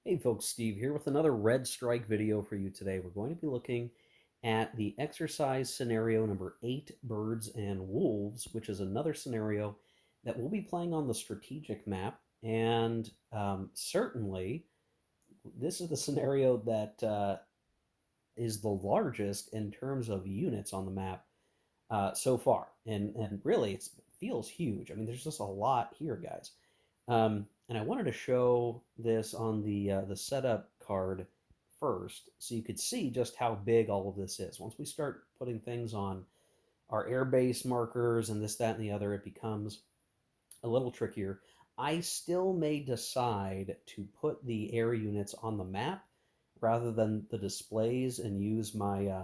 Hey folks, Steve here with another Red Strike video for you today. We're going to be looking at the exercise scenario number 8, Birds and Wolves, which is another scenario that we'll be playing on the strategic map. And certainly, this is the scenario that is the largest in terms of units on the map so far. And really, it feels huge. I mean, there's just a lot here, guys. And I wanted to show this on the setup card first, so you could see just how big all of this is. Once we start putting things on our airbase markers and this, that, and the other, it becomes a little trickier. I still may decide to put the air units on the map rather than the displays and use my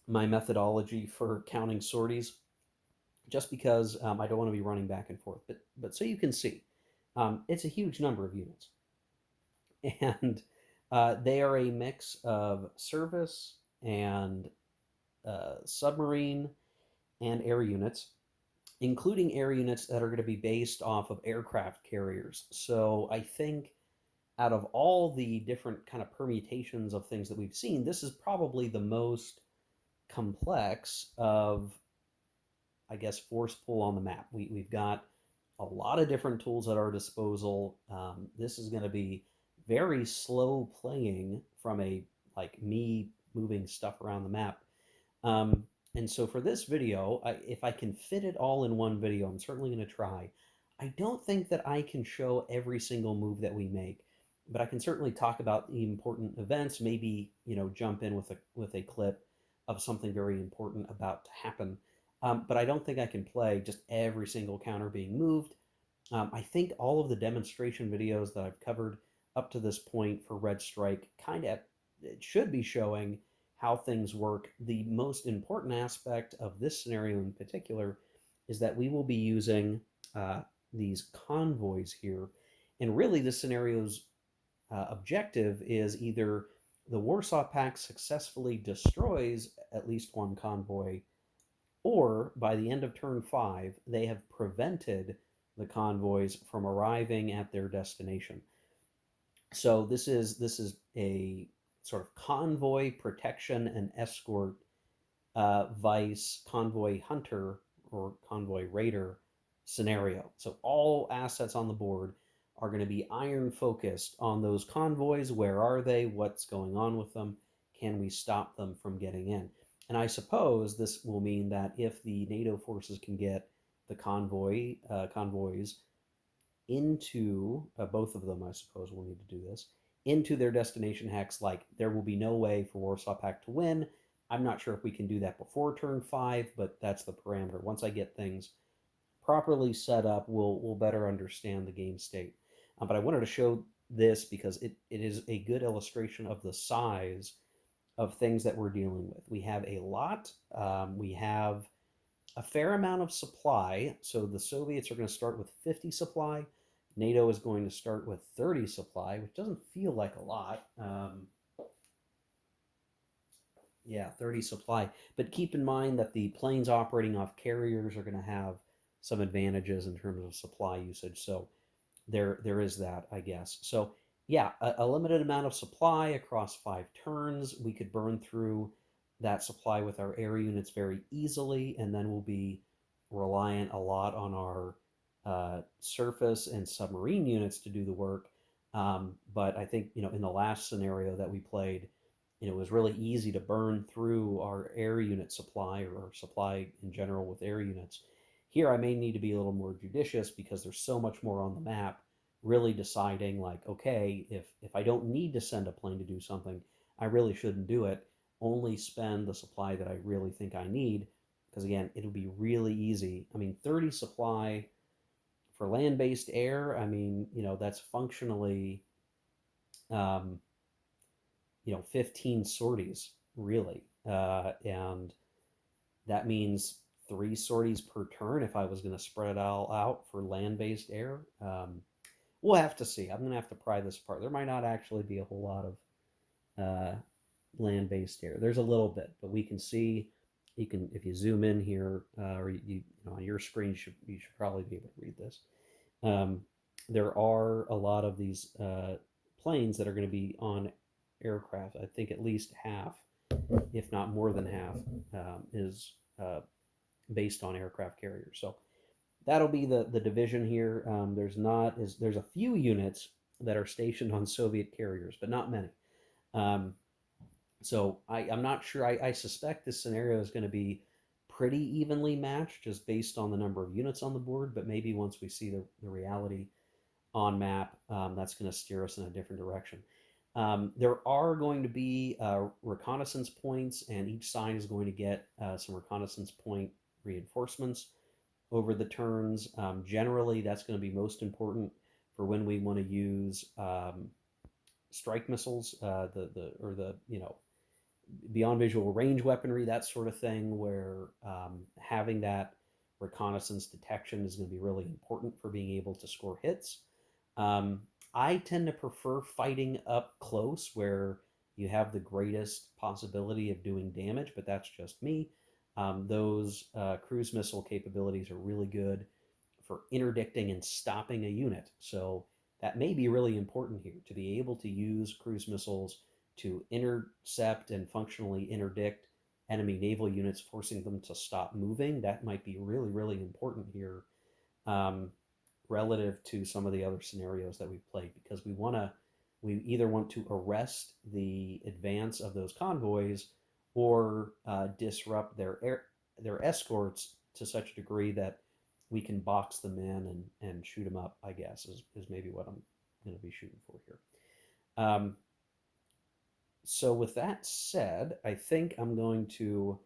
methodology for counting sorties just because I don't want to be running back and forth. But so you can see, it's a huge number of units, and they are a mix of service and submarine and air units, including air units that are going to be based off of aircraft carriers. So I think out of all the different kind of permutations of things that we've seen, this is probably the most complex of, I guess, force pull on the map. We've got a lot of different tools at our disposal. This is going to be very slow playing from a like me moving stuff around the map. And so for this video, if I can fit it all in one video, I'm certainly going to try. I don't think that I can show every single move that we make, but I can certainly talk about the important events. Maybe jump in with a clip of something very important about to happen. But I don't think I can play just every single counter being moved. I think all of the demonstration videos that I've covered up to this point for Red Strike kind of it should be showing how things work. The most important aspect of this scenario in particular is that we will be using these convoys here. And really, this scenario's objective is either the Warsaw Pact successfully destroys at least one convoy, or by the end of turn 5, they have prevented the convoys from arriving at their destination. So this is a sort of convoy protection and escort vice convoy hunter or convoy raider scenario. So all assets on the board are going to be iron focused on those convoys. Where are they? What's going on with them? Can we stop them from getting in? And I suppose this will mean that if the NATO forces can get the convoys into both of them, I suppose we'll need to do this into their destination hex. Like there will be no way for Warsaw Pact to win. I'm not sure if we can do that before turn 5, but that's the parameter. Once I get things properly set up, we'll better understand the game state. But I wanted to show this because it is a good illustration of the size of things that we're dealing with. We have a lot. We have a fair amount of supply. So the Soviets are going to start with 50 supply. NATO is going to start with 30 supply, which doesn't feel like a lot. Yeah, 30 supply. But keep in mind that the planes operating off carriers are going to have some advantages in terms of supply usage. So there is that, I guess. So yeah, a limited amount of supply across 5 turns. We could burn through that supply with our air units very easily, and then we'll be reliant a lot on our surface and submarine units to do the work. But I think in the last scenario that we played, it was really easy to burn through our air unit supply or supply in general with air units. Here, I may need to be a little more judicious because there's so much more on the map. Really deciding like, okay, if I don't need to send a plane to do something, I really shouldn't do it. Only spend the supply that I really think I need, because again, it'll be really easy. I mean, 30 supply for land-based air. I mean, that's functionally um, 15 sorties, really. And that means 3 sorties per turn if I was going to spread it all out for land based air. We'll have to see. I'm going to have to pry this apart. There might not actually be a whole lot of land based air. There's a little bit, but we can see. You can, if you zoom in here, or on your screen, you should probably be able to read this. Um, there are a lot of these planes that are going to be on aircraft. I think at least half, if not more than half, is based on aircraft carriers. So that'll be the division here. There's a few units that are stationed on Soviet carriers, but not many. Um, I'm not sure. I suspect this scenario is going to be pretty evenly matched just based on the number of units on the board. But maybe once we see the reality on map, that's going to steer us in a different direction. There are going to be reconnaissance points, and each side is going to get some reconnaissance point reinforcements over the turns. Generally, that's going to be most important for when we want to use strike missiles, the beyond visual range weaponry, that sort of thing, where having that reconnaissance detection is going to be really important for being able to score hits. Um, I tend to prefer fighting up close where you have the greatest possibility of doing damage, but that's just me. Those cruise missile capabilities are really good for interdicting and stopping a unit. So that may be really important here to be able to use cruise missiles to intercept and functionally interdict enemy naval units, forcing them to stop moving. That might be really, really important here, um, relative to some of the other scenarios that we've played, because we either want to arrest the advance of those convoys or disrupt their escorts to such a degree that we can box them in and shoot them up, I guess, is maybe what I'm going to be shooting for here. Um, so, with that said, I think I'm going to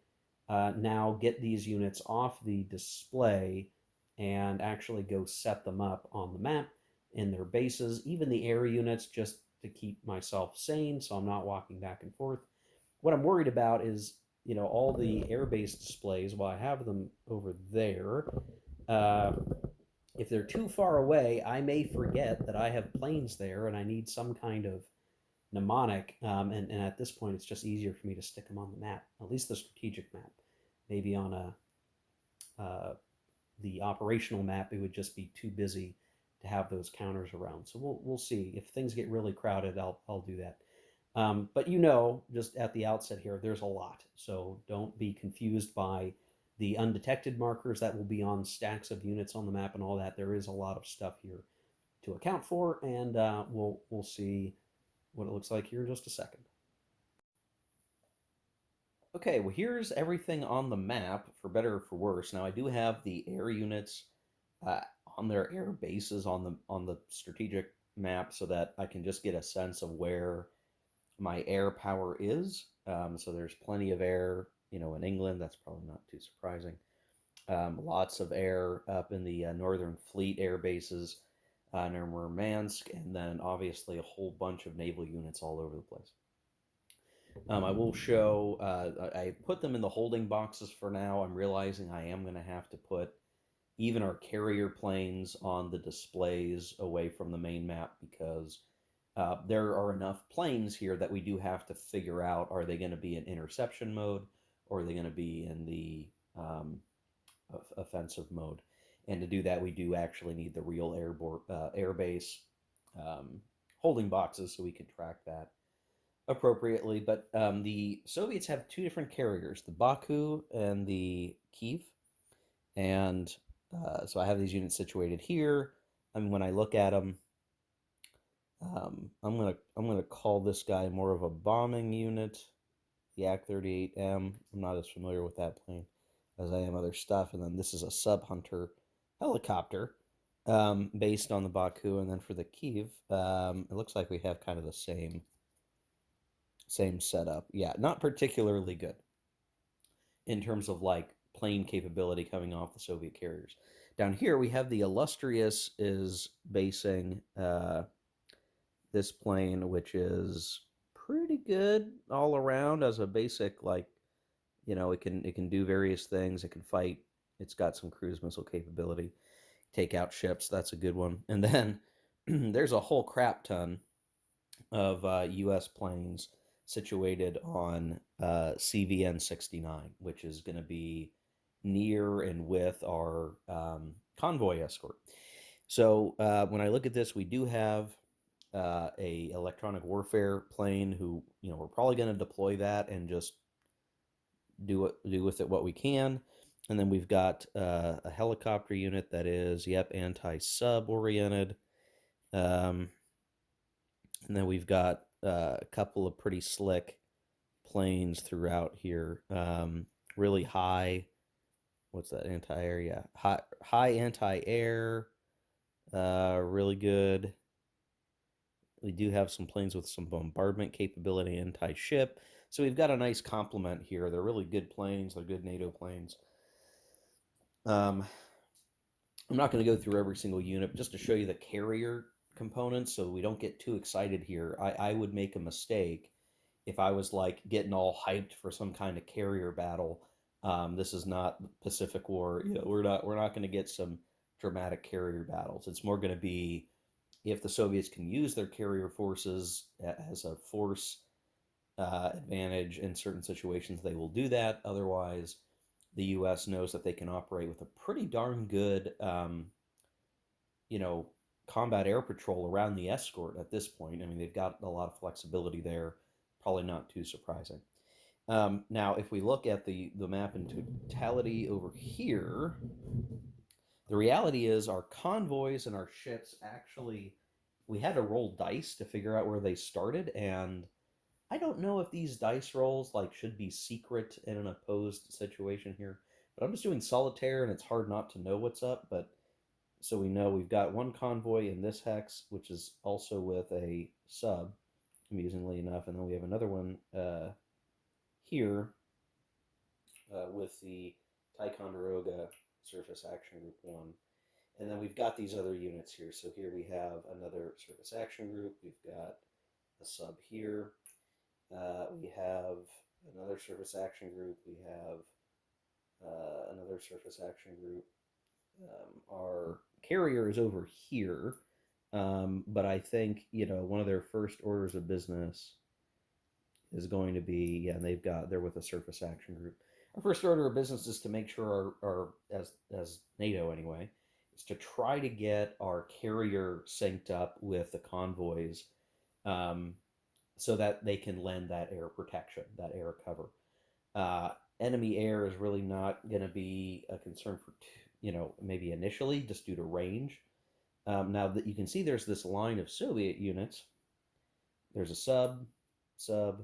now get these units off the display and actually go set them up on the map in their bases, even the air units, just to keep myself sane so I'm not walking back and forth. What I'm worried about is, all the airbase displays, while I have them over there, uh, if they're too far away, I may forget that I have planes there and I need some kind of mnemonic. And at this point, it's just easier for me to stick them on the map, at least the strategic map. Maybe on uh, the operational map, it would just be too busy to have those counters around. So we'll see. If things get really crowded, I'll do that. But just at the outset here, there's a lot. So don't be confused by the undetected markers that will be on stacks of units on the map and all that. There is a lot of stuff here to account for, and we'll see what it looks like here in just a second. Okay, well, here's everything on the map, for better or for worse. Now, I do have the air units uh, on their air bases on the strategic map, so that I can just get a sense of where my air power is. So there's plenty of air, in England. That's probably not too surprising. Lots of air up in the Northern Fleet air bases near Murmansk, and then obviously a whole bunch of naval units all over the place. I will show, I put them in the holding boxes for now. I'm realizing I am going to have to put even our carrier planes on the displays away from the main map, because there are enough planes here that we do have to figure out, are they going to be in interception mode, or are they going to be in the offensive mode? And to do that, we do actually need the real air base holding boxes so we can track that appropriately. But the Soviets have two different carriers, the Baku and the Kiev. And so I have these units situated here. And when I look at them, I'm gonna call this guy more of a bombing unit, the Ak-38M. I'm not as familiar with that plane as I am other stuff. And then this is a Sub Hunter helicopter, based on the Baku. And then for the Kiev, it looks like we have kind of the same setup. Yeah, not particularly good in terms of like plane capability coming off the Soviet carriers. Down here we have the Illustrious is basing this plane, which is pretty good all around as a basic, like, it can do various things. It can fight. It's got some cruise missile capability, take out ships. That's a good one. And then there's a whole crap ton of U.S. planes situated on CVN 69, which is going to be near and with our convoy escort. So when I look at this, we do have a electronic warfare plane who, we're probably going to deploy that and just do with it what we can. And then we've got a helicopter unit that is, yep, anti-sub oriented. Um, and then we've got a couple of pretty slick planes throughout here. Really high. What's that anti-air? Yeah, high anti-air. Really good. We do have some planes with some bombardment capability, anti-ship. So we've got a nice complement here. They're really good planes. They're good NATO planes. Um, I'm not going to go through every single unit, but just to show you the carrier components so we don't get too excited here. I would make a mistake if I was like getting all hyped for some kind of carrier battle. This is not Pacific War. We're not going to get some dramatic carrier battles. It's more going to be if the Soviets can use their carrier forces as a force advantage in certain situations, they will do that. Otherwise, the U.S. knows that they can operate with a pretty darn good, you know, combat air patrol around the escort at this point. I mean, they've got a lot of flexibility there. Probably not too surprising. Now, if we look at the map in totality over here, the reality is our convoys and our ships actually, we had to roll dice to figure out where they started, and I don't know if these dice rolls like should be secret in an opposed situation here, but I'm just doing solitaire and it's hard not to know what's up. But so we know we've got one convoy in this hex, which is also with a sub, amusingly enough, and then we have another one here with the Ticonderoga Surface Action Group 1. And then we've got these other units here. So here we have another Surface Action Group. We've got a sub here. We have another Surface Action Group. We have another Surface Action Group. Our carrier is over here. But I think, one of their first orders of business is going to be, yeah, they're with a Surface Action Group. Our first order of business is to make sure our as NATO anyway, is to try to get our carrier synced up with the convoys, um, so that they can lend that air protection, that air cover. Uh, Enemy air is really not going to be a concern for, maybe initially just due to range. Now that you can see, there's this line of Soviet units. There's a sub, sub,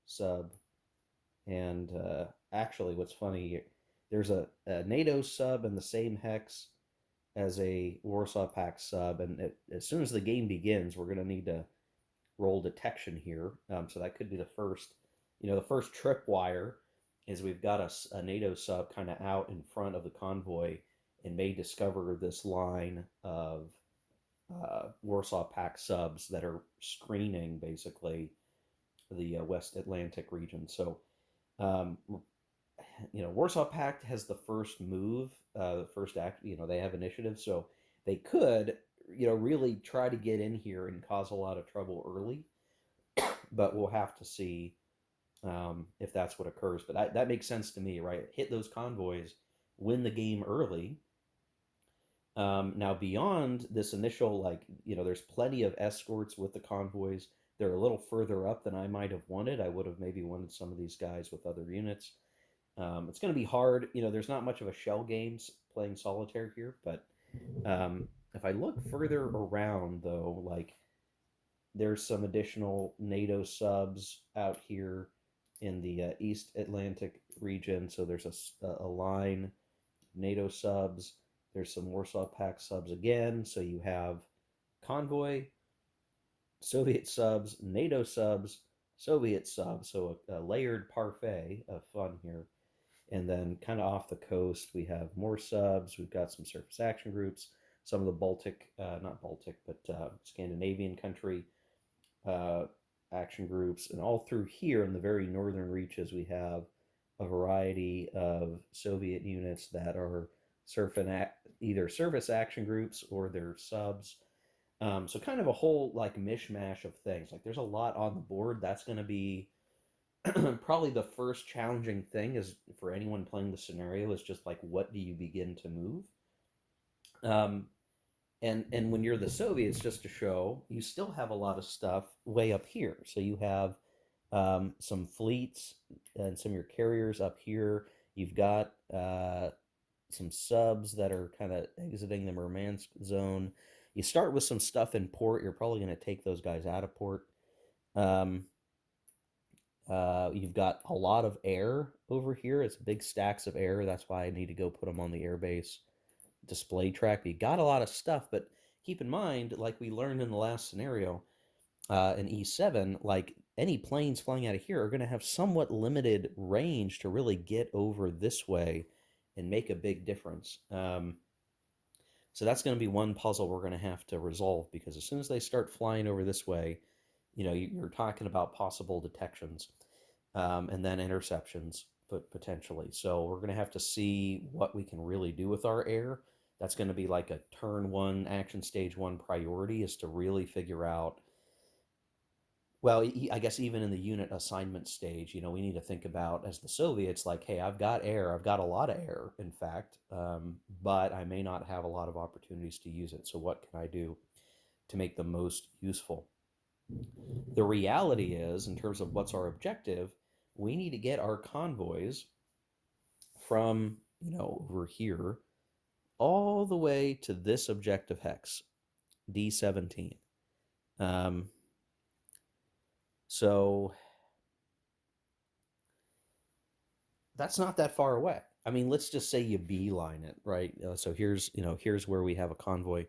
sub, and actually, what's funny, there's a NATO sub in the same hex as a Warsaw Pact sub, and as soon as the game begins, we're going to need to roll detection here. So that could be the first, the first tripwire is we've got a NATO sub kind of out in front of the convoy and may discover this line of Warsaw Pact subs that are screening basically the West Atlantic region. So, um, Warsaw Pact has the first move, the first act. They have initiative, so they could, really try to get in here and cause a lot of trouble early. But we'll have to see if that's what occurs. But that makes sense to me, right? Hit those convoys, win the game early. Now, beyond this initial, there's plenty of escorts with the convoys. They're a little further up than I might have wanted. I would have maybe wanted some of these guys with other units. It's going to be hard. There's not much of a shell games playing solitaire here, but if I look further around, though, like there's some additional NATO subs out here in the East Atlantic region. So there's a line NATO subs. There's some Warsaw Pact subs again. So you have convoy, Soviet subs, NATO subs, Soviet subs. So a layered parfait of fun here. And then kind of off the coast, we have more subs. We've got some surface action groups, some of the Baltic, not Baltic, but Scandinavian country uh, action groups. And all through here in the very northern reaches, we have a variety of Soviet units that are either service action groups or they're subs. So kind of a whole like mishmash of things. Like there's a lot on the board. That's going to be probably the first challenging thing is for anyone playing the scenario is just like what do you begin to move. Um, And when you're the Soviets, just to show, you still have a lot of stuff way up here. So you have some fleets and some of your carriers up here. You've got some subs that are kind of exiting the Murmansk zone. You start with some stuff in port. You're probably going to take those guys out of port. Um, you've got a lot of air over here. It's big stacks of air. That's why I need to go put them on the airbase display track. You got a lot of stuff, but keep in mind, like we learned in the last scenario in E7, like any planes flying out of here are going to have somewhat limited range to really get over this way and make a big difference. So that's going to be one puzzle we're going to have to resolve because as soon as they start flying over this way, you're talking about possible detections and then interceptions, but potentially. So we're going to have to see what we can really do with our air. That's going to be like a turn one, action stage one priority is to really figure out. Well, I guess even in the unit assignment stage, we need to think about as the Soviets, like, hey, I've got air, I've got a lot of air, in fact, but I may not have a lot of opportunities to use it. So what can I do to make the most useful? The reality is, in terms of what's our objective, we need to get our convoys from, over here all the way to this objective hex, D17. Um, so that's not that far away. I mean, let's just say you beeline it, right? So here's where we have a convoy.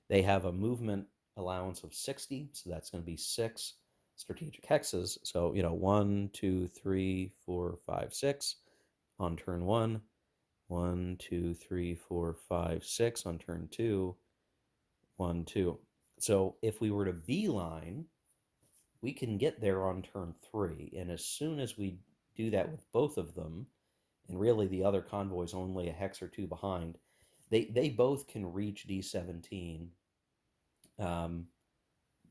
They have a movement allowance of 60, so that's going to be 6 strategic hexes. So 1, 2, 3, 4, 5, 6 on turn one. 1, 2, 3, 4, 5, 6 on turn two. 1, 2. So if we were to beeline, we can get there on turn three, and as soon as we do that with both of them, and really the other convoy's only a hex or two behind, they both can reach D17 um,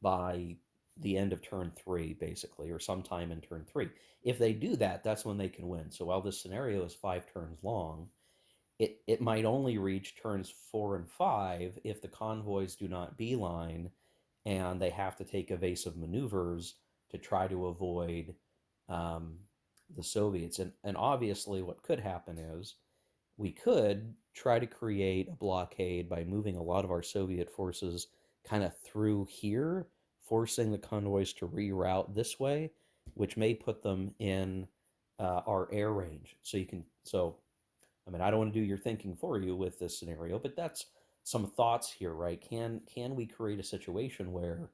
by the end of turn three, basically, or sometime in turn three. If they do that, that's when they can win. So while this scenario is 5 turns long, it might only reach turns 4 and 5 if the convoys do not beeline and they have to take evasive maneuvers to try to avoid um, the Soviets. And obviously, what could happen is we could try to create a blockade by moving a lot of our Soviet forces kind of through here, forcing the convoys to reroute this way, which may put them in our air range. So I mean, I don't want to do your thinking for you with this scenario, but that's some thoughts here, right? Can we create a situation where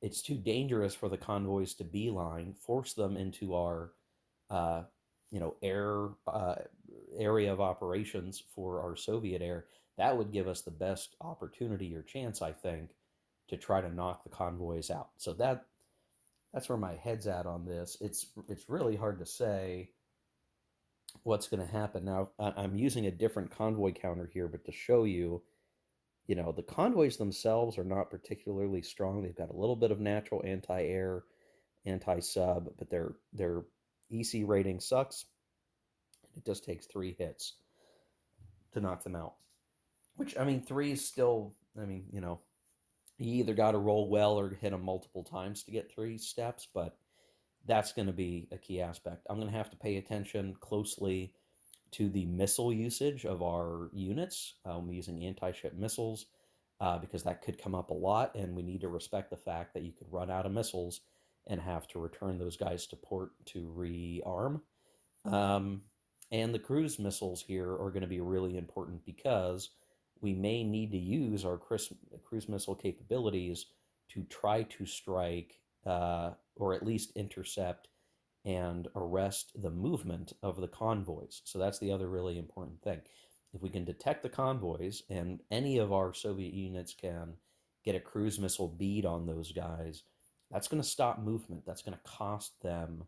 it's too dangerous for the convoys to beeline, force them into our, uh, air area of operations for our Soviet air? That would give us the best opportunity or chance, I think, to try to knock the convoys out. So that's where my head's at on this. It's really hard to say what's going to happen. Now, I'm using a different convoy counter here, but to show you, the convoys themselves are not particularly strong. They've got a little bit of natural anti-air, anti-sub, but their EC rating sucks. It just takes 3 hits to knock them out. Which, I mean, three is still, I mean, you either got to roll well or hit them multiple times to get 3 steps, but that's going to be a key aspect. I'm going to have to pay attention closely to the missile usage of our units. Using anti-ship missiles because that could come up a lot, and we need to respect the fact that you could run out of missiles and have to return those guys to port to rearm. Um, and the cruise missiles here are going to be really important because we may need to use our cruise missile capabilities to try to strike or at least intercept and arrest the movement of the convoys. So that's the other really important thing. If we can detect the convoys and any of our Soviet units can get a cruise missile bead on those guys, that's going to stop movement. That's going to cost them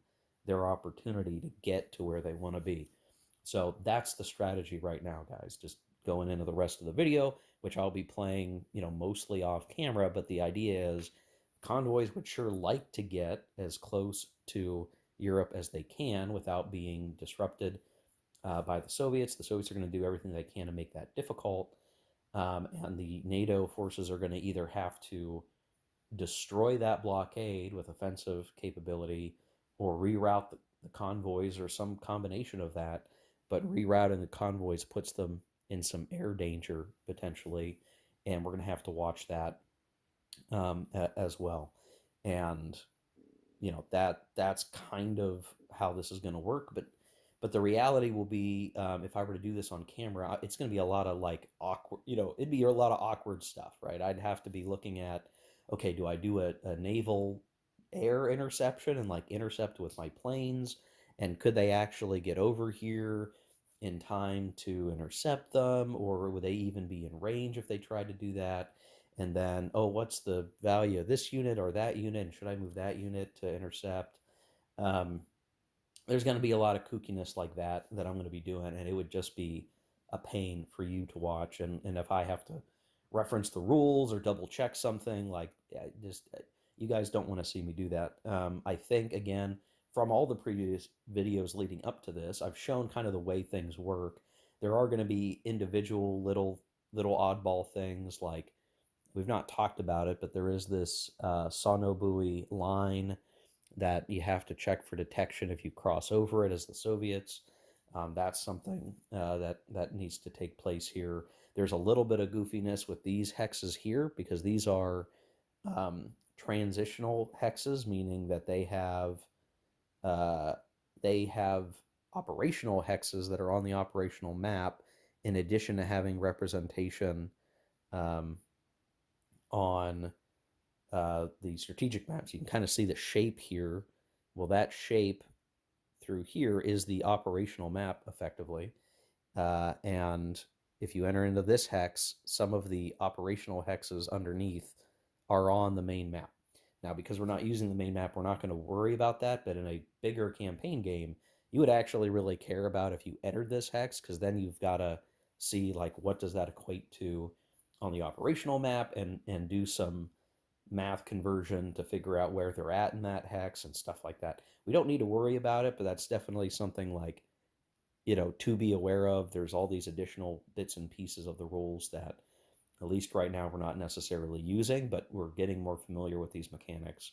their opportunity to get to where they want to be. So that's the strategy right now, guys. Just going into the rest of the video, which I'll be playing, mostly off camera, but the idea is convoys would sure like to get as close to Europe as they can without being disrupted by the Soviets. The Soviets are going to do everything they can to make that difficult. And the NATO forces are going to either have to destroy that blockade with offensive capability or reroute the convoys or some combination of that. But rerouting the convoys puts them in some air danger potentially. And we're going to have to watch that as well. And that's kind of how this is going to work. But the reality will be, if I were to do this on camera, it's going to be a lot of like awkward. It'd be a lot of awkward stuff, right? I'd have to be looking at, okay, do I do a naval air interception and like intercept with my planes, and could they actually get over here in time to intercept them, or would they even be in range if they tried to do that? And then, oh, what's the value of this unit or that unit, and should I move that unit to intercept? um, there's going to be a lot of kookiness like that I'm going to be doing, and it would just be a pain for you to watch. And if I have to reference the rules or double check something, like, yeah, just you guys don't want to see me do that. I think, again, from all the previous videos leading up to this, I've shown kind of the way things work. There are going to be individual little oddball things, like we've not talked about it, but there is this sonobui line that you have to check for detection if you cross over it as the Soviets. That's something that needs to take place here. There's a little bit of goofiness with these hexes here because these are transitional hexes, meaning that uh, they have operational hexes that are on the operational map, in addition to having representation um, on the strategic maps. You can kind of see the shape here. Well, that shape through here is the operational map effectively. And if you enter into this hex, some of the operational hexes underneath are on the main map. Now, because we're not using the main map, we're not going to worry about that. But in a bigger campaign game, you would actually really care about if you entered this hex, because then you've got to see like what does that equate to on the operational map, and do some math conversion to figure out where they're at in that hex and stuff like that. We don't need to worry about it, but that's definitely something like, to be aware of. There's all these additional bits and pieces of the rules that, at least right now, we're not necessarily using, but we're getting more familiar with these mechanics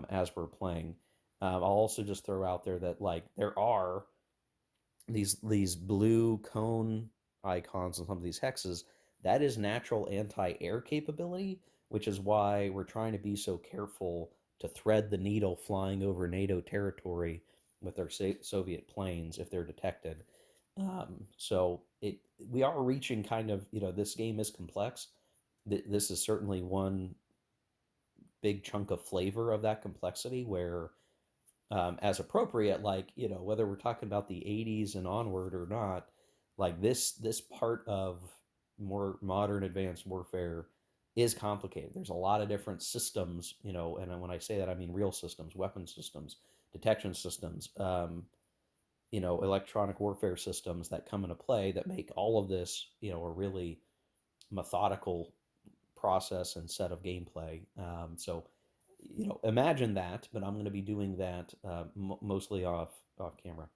as we're playing. I'll also just throw out there that like there are these blue cone icons on some of these hexes. That is natural anti-air capability, which is why we're trying to be so careful to thread the needle flying over NATO territory with our Soviet planes if they're detected. So we are reaching kind of, this game is complex. This is certainly one big chunk of flavor of that complexity, where as appropriate, like, whether we're talking about the 80s and onward or not, like this part of more modern advanced warfare is complicated. There's a lot of different systems, and when I say that, I mean real systems, weapon systems, detection systems, electronic warfare systems that come into play that make all of this, a really methodical process and set of gameplay. So, imagine that, but I'm going to be doing that mostly off camera.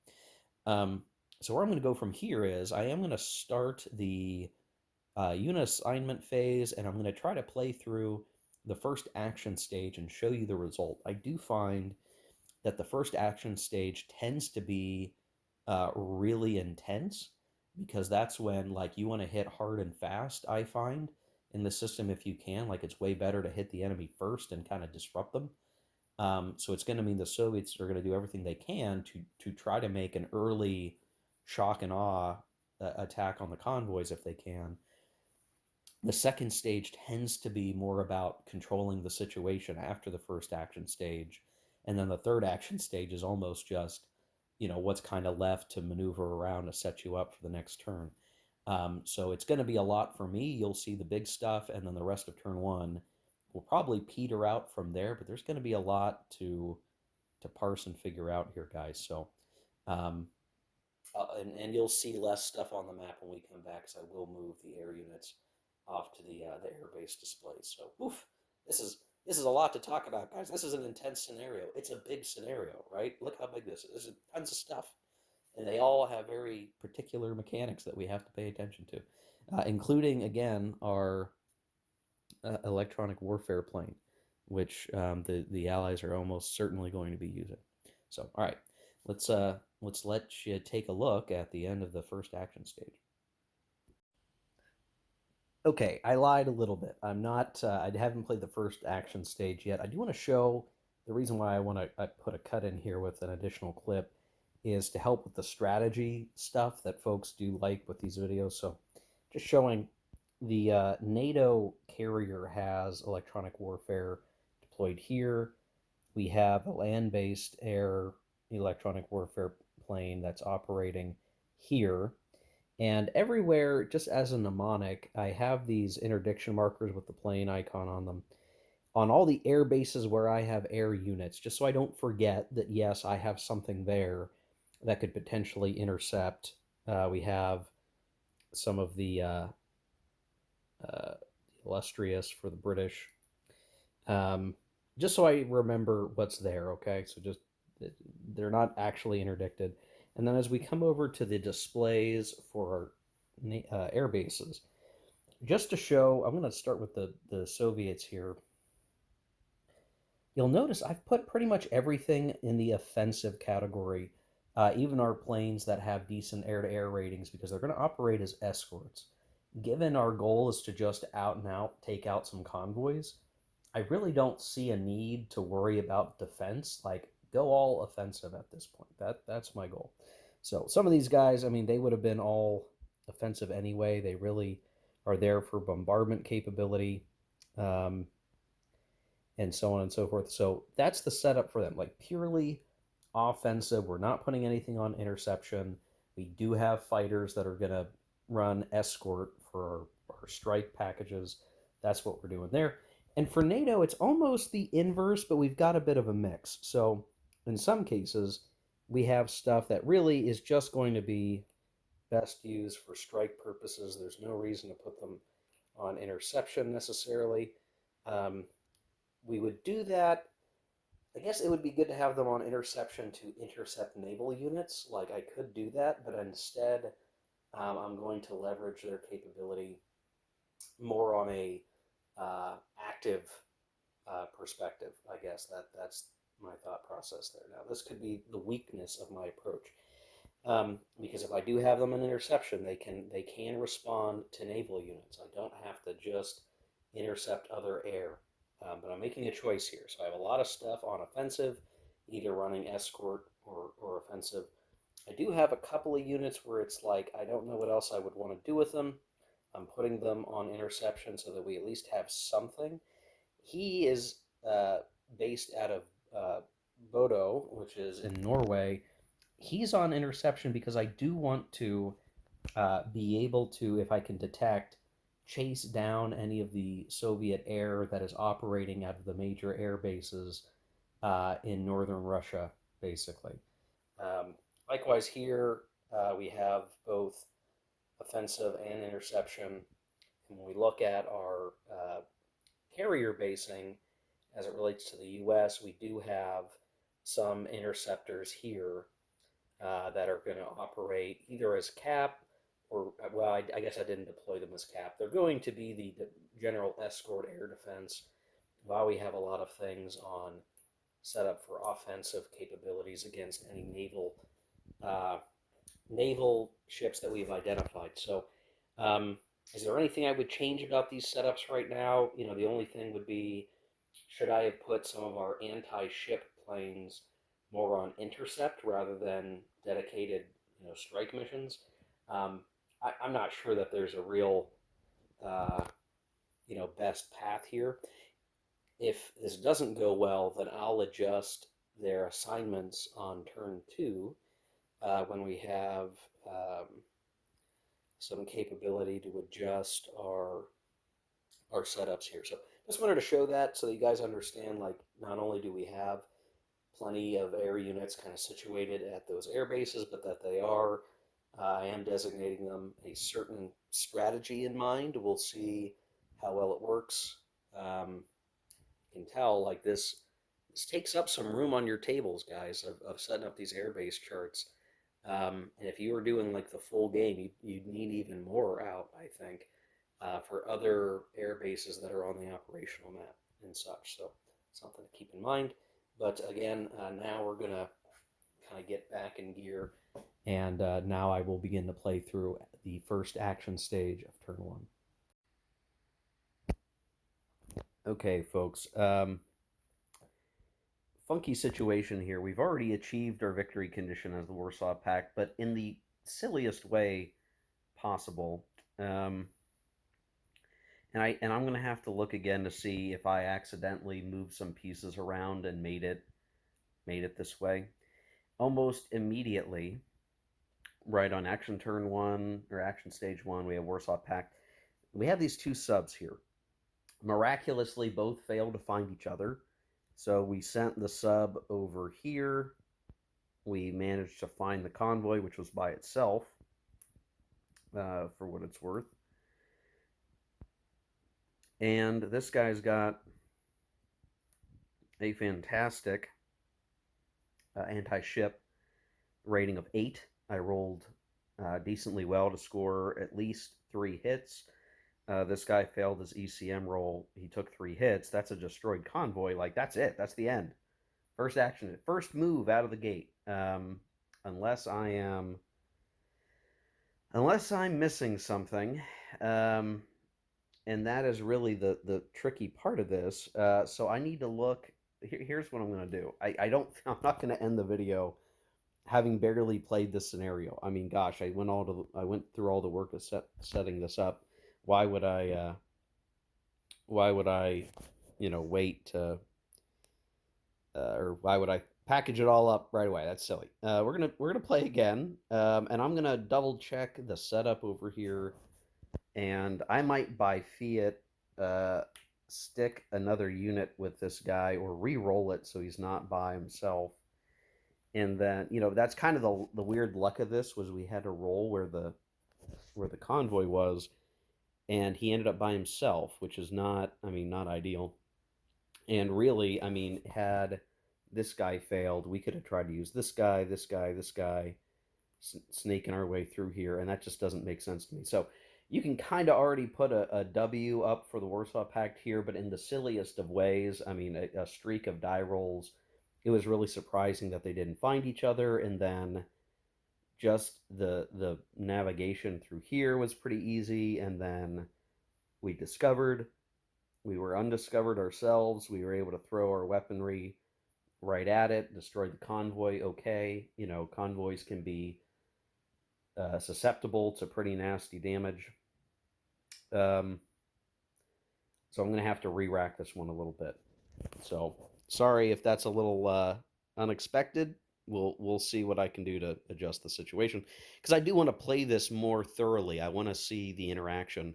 Um, so where I'm going to go from here is I am going to start the unit assignment phase, and I'm going to try to play through the first action stage and show you the result. I do find that the first action stage tends to be really intense, because that's when like you want to hit hard and fast. I find in the system, if you can, like, it's way better to hit the enemy first and kind of disrupt them. So it's going to mean the Soviets are going to do everything they can to try to make an early shock and awe attack on the convoys if they can. The second stage tends to be more about controlling the situation after the first action stage. And then the third action stage is almost just, what's kind of left to maneuver around to set you up for the next turn. So it's going to be a lot for me. You'll see the big stuff, and then the rest of turn one will probably peter out from there. But there's going to be a lot to parse and figure out here, guys. So, um, and you'll see less stuff on the map when we come back, because I will move the air units off to the air base display. So, oof, this is a lot to talk about, guys. This is an intense scenario. It's a big scenario, right? Look how big this is. There's tons of stuff, and they all have very particular mechanics that we have to pay attention to. including again our electronic warfare plane, which the Allies are almost certainly going to be using. So, all right, let's let you take a look at the end of the first action stage. Okay, I lied a little bit. I'm not. I haven't played the first action stage yet. I do want to show the reason why I put a cut in here with an additional clip is to help with the strategy stuff that folks do like with these videos. So, just showing the NATO carrier has electronic warfare deployed here. We have a land-based air electronic warfare plane that's operating here. And everywhere, just as a mnemonic, I have these interdiction markers with the plane icon on them on all the air bases where I have air units, just so I don't forget that, yes, I have something there that could potentially intercept. We have some of the uh, illustrious for the British, um, just so I remember what's there, okay? So just they're not actually interdicted. And then as we come over to the displays for our air bases, just to show, I'm going to start with the Soviets here. You'll notice I've put pretty much everything in the offensive category, even our planes that have decent air-to-air ratings, because they're going to operate as escorts. Given our goal is to just out and out take out some convoys, I really don't see a need to worry about defense. Like, go all offensive at this point. That's my goal. So some of these guys, I mean, they would have been all offensive anyway. They really are there for bombardment capability. Um, and so on and so forth. So that's the setup for them, like purely offensive. We're not putting anything on interception. We do have fighters that are going to run escort for our strike packages. That's what we're doing there. And for NATO, it's almost the inverse, but we've got a bit of a mix. So in some cases, we have stuff that really is just going to be best used for strike purposes. There's no reason to put them on interception necessarily. Um, we would do that. I guess it would be good to have them on interception to intercept naval units. Like, I could do that, but instead, I'm going to leverage their capability more on a active perspective. I guess that's my thought process there. Now, this could be the weakness of my approach. Because if I do have them in interception, they can respond to naval units. I don't have to just intercept other air. But I'm making a choice here. So I have a lot of stuff on offensive, either running escort or offensive. I do have a couple of units where it's like I don't know what else I would want to do with them. I'm putting them on interception so that we at least have something. He is based out of uh, Bodo, which is in Norway. He's on interception because I do want to be able to, if I can detect, chase down any of the Soviet air that is operating out of the major air bases in northern Russia, basically. Um, Likewise, here we have both offensive and interception. And when we look at our carrier basing as it relates to the U.S., we do have some interceptors here that are going to operate either as cap or, well, I guess I didn't deploy them as cap. They're going to be the general escort air defense while we have a lot of things on set up for offensive capabilities against any uh, naval ships that we've identified. So, um, is there anything I would change about these setups right now? The only thing would be, should I have put some of our anti-ship planes more on intercept rather than dedicated, strike missions? Um, I'm not sure that there's a real, uh, best path here. If this doesn't go well, then I'll adjust their assignments on turn two when we have some capability to adjust our setups here. So just wanted to show that so that you guys understand, like, not only do we have plenty of air units kind of situated at those air bases, but that I am designating them a certain strategy in mind. We'll see how well it works. You can tell, like, this takes up some room on your tables, guys, of setting up these airbase charts. And if you were doing like the full game, you'd need even more out, I think, for other air bases that are on the operational map and such. So something to keep in mind. But again, now we're gonna kind of get back in gear, and now I will begin to play through the first action stage of turn one. Okay, folks. Funky situation here. We've already achieved our victory condition as the Warsaw Pact, but in the silliest way possible. Um, and I'm gonna have to look again to see if I accidentally moved some pieces around and made it this way. Almost immediately, right on action turn one or action stage one, we have Warsaw Pact. We have these two subs here. Miraculously, both failed to find each other. So we sent the sub over here. We managed to find the convoy, which was by itself, for what it's worth. And this guy's got a fantastic anti-ship rating of 8. I rolled decently well to score at least 3 hits. This guy failed his ECM roll. He took 3 hits. That's a destroyed convoy. Like, that's it. That's the end. First action. First move out of the gate. Unless I'm missing something. And that is really the tricky part of this. So I need to look. Here's what I'm going to do. I don't. I'm not going to end the video having barely played this scenario. I mean, gosh, I went through all the work of setting this up. Why would I? Wait to, or why would I package it all up right away? That's silly. We're gonna play again, and I'm gonna double check the setup over here, and I might by fiat stick another unit with this guy or re-roll it so he's not by himself. And then that's kind of the weird luck of this was we had to roll where the convoy was, and he ended up by himself, which is not ideal. And really, had this guy failed, we could have tried to use this guy, this guy, snaking our way through here, and that just doesn't make sense to me. So you can kind of already put a W up for the Warsaw Pact here, but in the silliest of ways. A streak of die rolls. It was really surprising that they didn't find each other, and then just the navigation through here was pretty easy, and then we were undiscovered ourselves. We were able to throw our weaponry right at it, destroy the convoy. Okay, convoys can be susceptible to pretty nasty damage. Um, so I'm going to have to re-rack this one a little bit. So sorry if that's a little unexpected. We'll see what I can do to adjust the situation, because I do want to play this more thoroughly. I want to see the interaction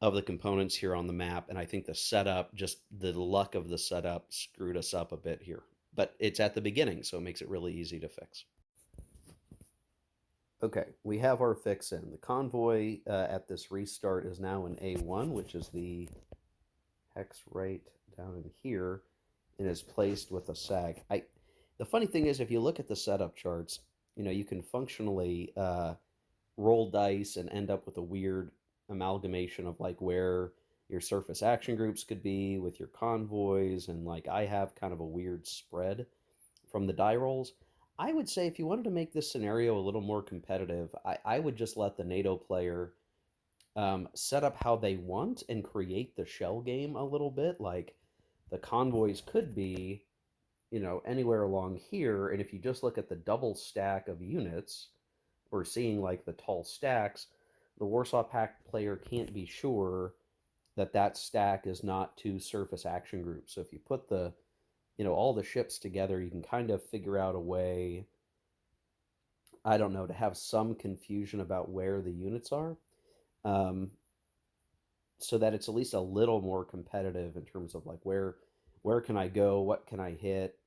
of the components here on the map, and I think the setup, just the luck of the setup, screwed us up a bit here. But it's at the beginning, so it makes it really easy to fix. Okay, we have our fix in. The convoy at this restart is now in A1, which is the hex right down in here, and is placed with a sag. The funny thing is, if you look at the setup charts, you can functionally roll dice and end up with a weird amalgamation of like where your surface action groups could be with your convoys, and like I have kind of a weird spread from the die rolls. I would say if you wanted to make this scenario a little more competitive, I would just let the NATO player set up how they want and create the shell game a little bit. Like the convoys could be, anywhere along here, and if you just look at the double stack of units, we're seeing like the tall stacks. The Warsaw Pact player can't be sure that that stack is not two surface action groups. So if you put all the ships together, you can kind of figure out a way, I don't know, to have some confusion about where the units are, so that it's at least a little more competitive in terms of like where can I go, what can I hit,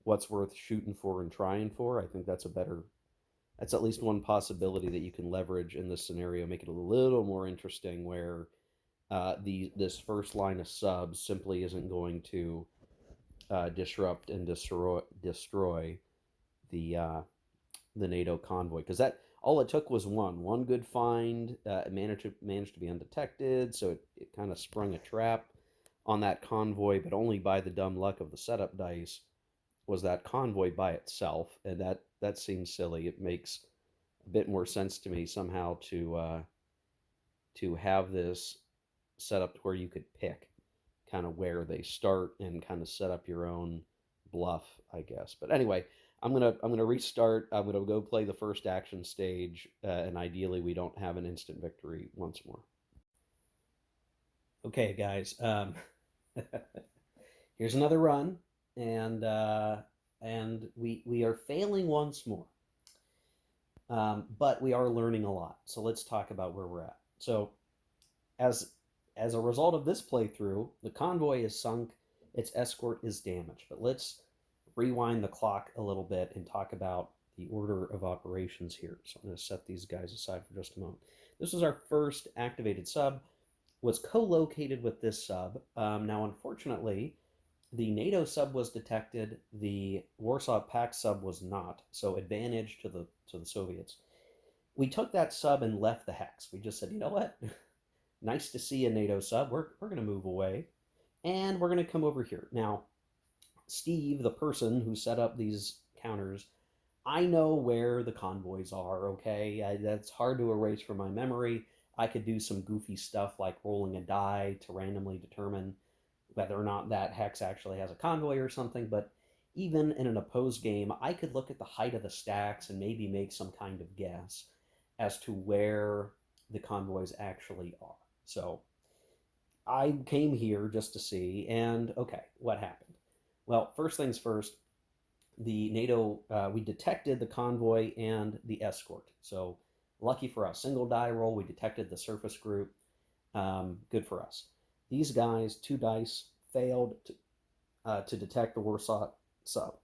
what's worth shooting for and trying for. I think that's at least one possibility that you can leverage in this scenario, make it a little more interesting, where this first line of subs simply isn't going to disrupt and destroy the NATO convoy, because that all it took was one good find. It managed to be undetected, so it kind of sprung a trap on that convoy, but only by the dumb luck of the setup dice was that convoy by itself, and that seems silly. It makes a bit more sense to me somehow to have this set up to where you could pick kind of where they start and kind of set up your own bluff, I guess. But anyway, I'm gonna restart. I'm gonna go play the first action stage, and ideally we don't have an instant victory once more. Okay, guys. Here's another run, and we are failing once more, but we are learning a lot. So let's talk about where we're at. So as as a result of this playthrough, the convoy is sunk, its escort is damaged. But let's rewind the clock a little bit and talk about the order of operations here. So I'm going to set these guys aside for just a moment. This was our first activated sub, was co-located with this sub. Now, unfortunately, the NATO sub was detected. The Warsaw Pact sub was not. So advantage to the Soviets. We took that sub and left the hex. We just said, you know what? Nice to see a NATO sub. We're going to move away, and we're going to come over here. Now, Steve, the person who set up these counters, I know where the convoys are, okay? That's hard to erase from my memory. I could do some goofy stuff like rolling a die to randomly determine whether or not that hex actually has a convoy or something, but even in an opposed game, I could look at the height of the stacks and maybe make some kind of guess as to where the convoys actually are. So I came here just to see, and okay, what happened? Well, first things first, the NATO, we detected the convoy and the escort. So lucky for us, single die roll, we detected the surface group. Good for us. These guys, 2 dice, failed to detect the Warsaw sub,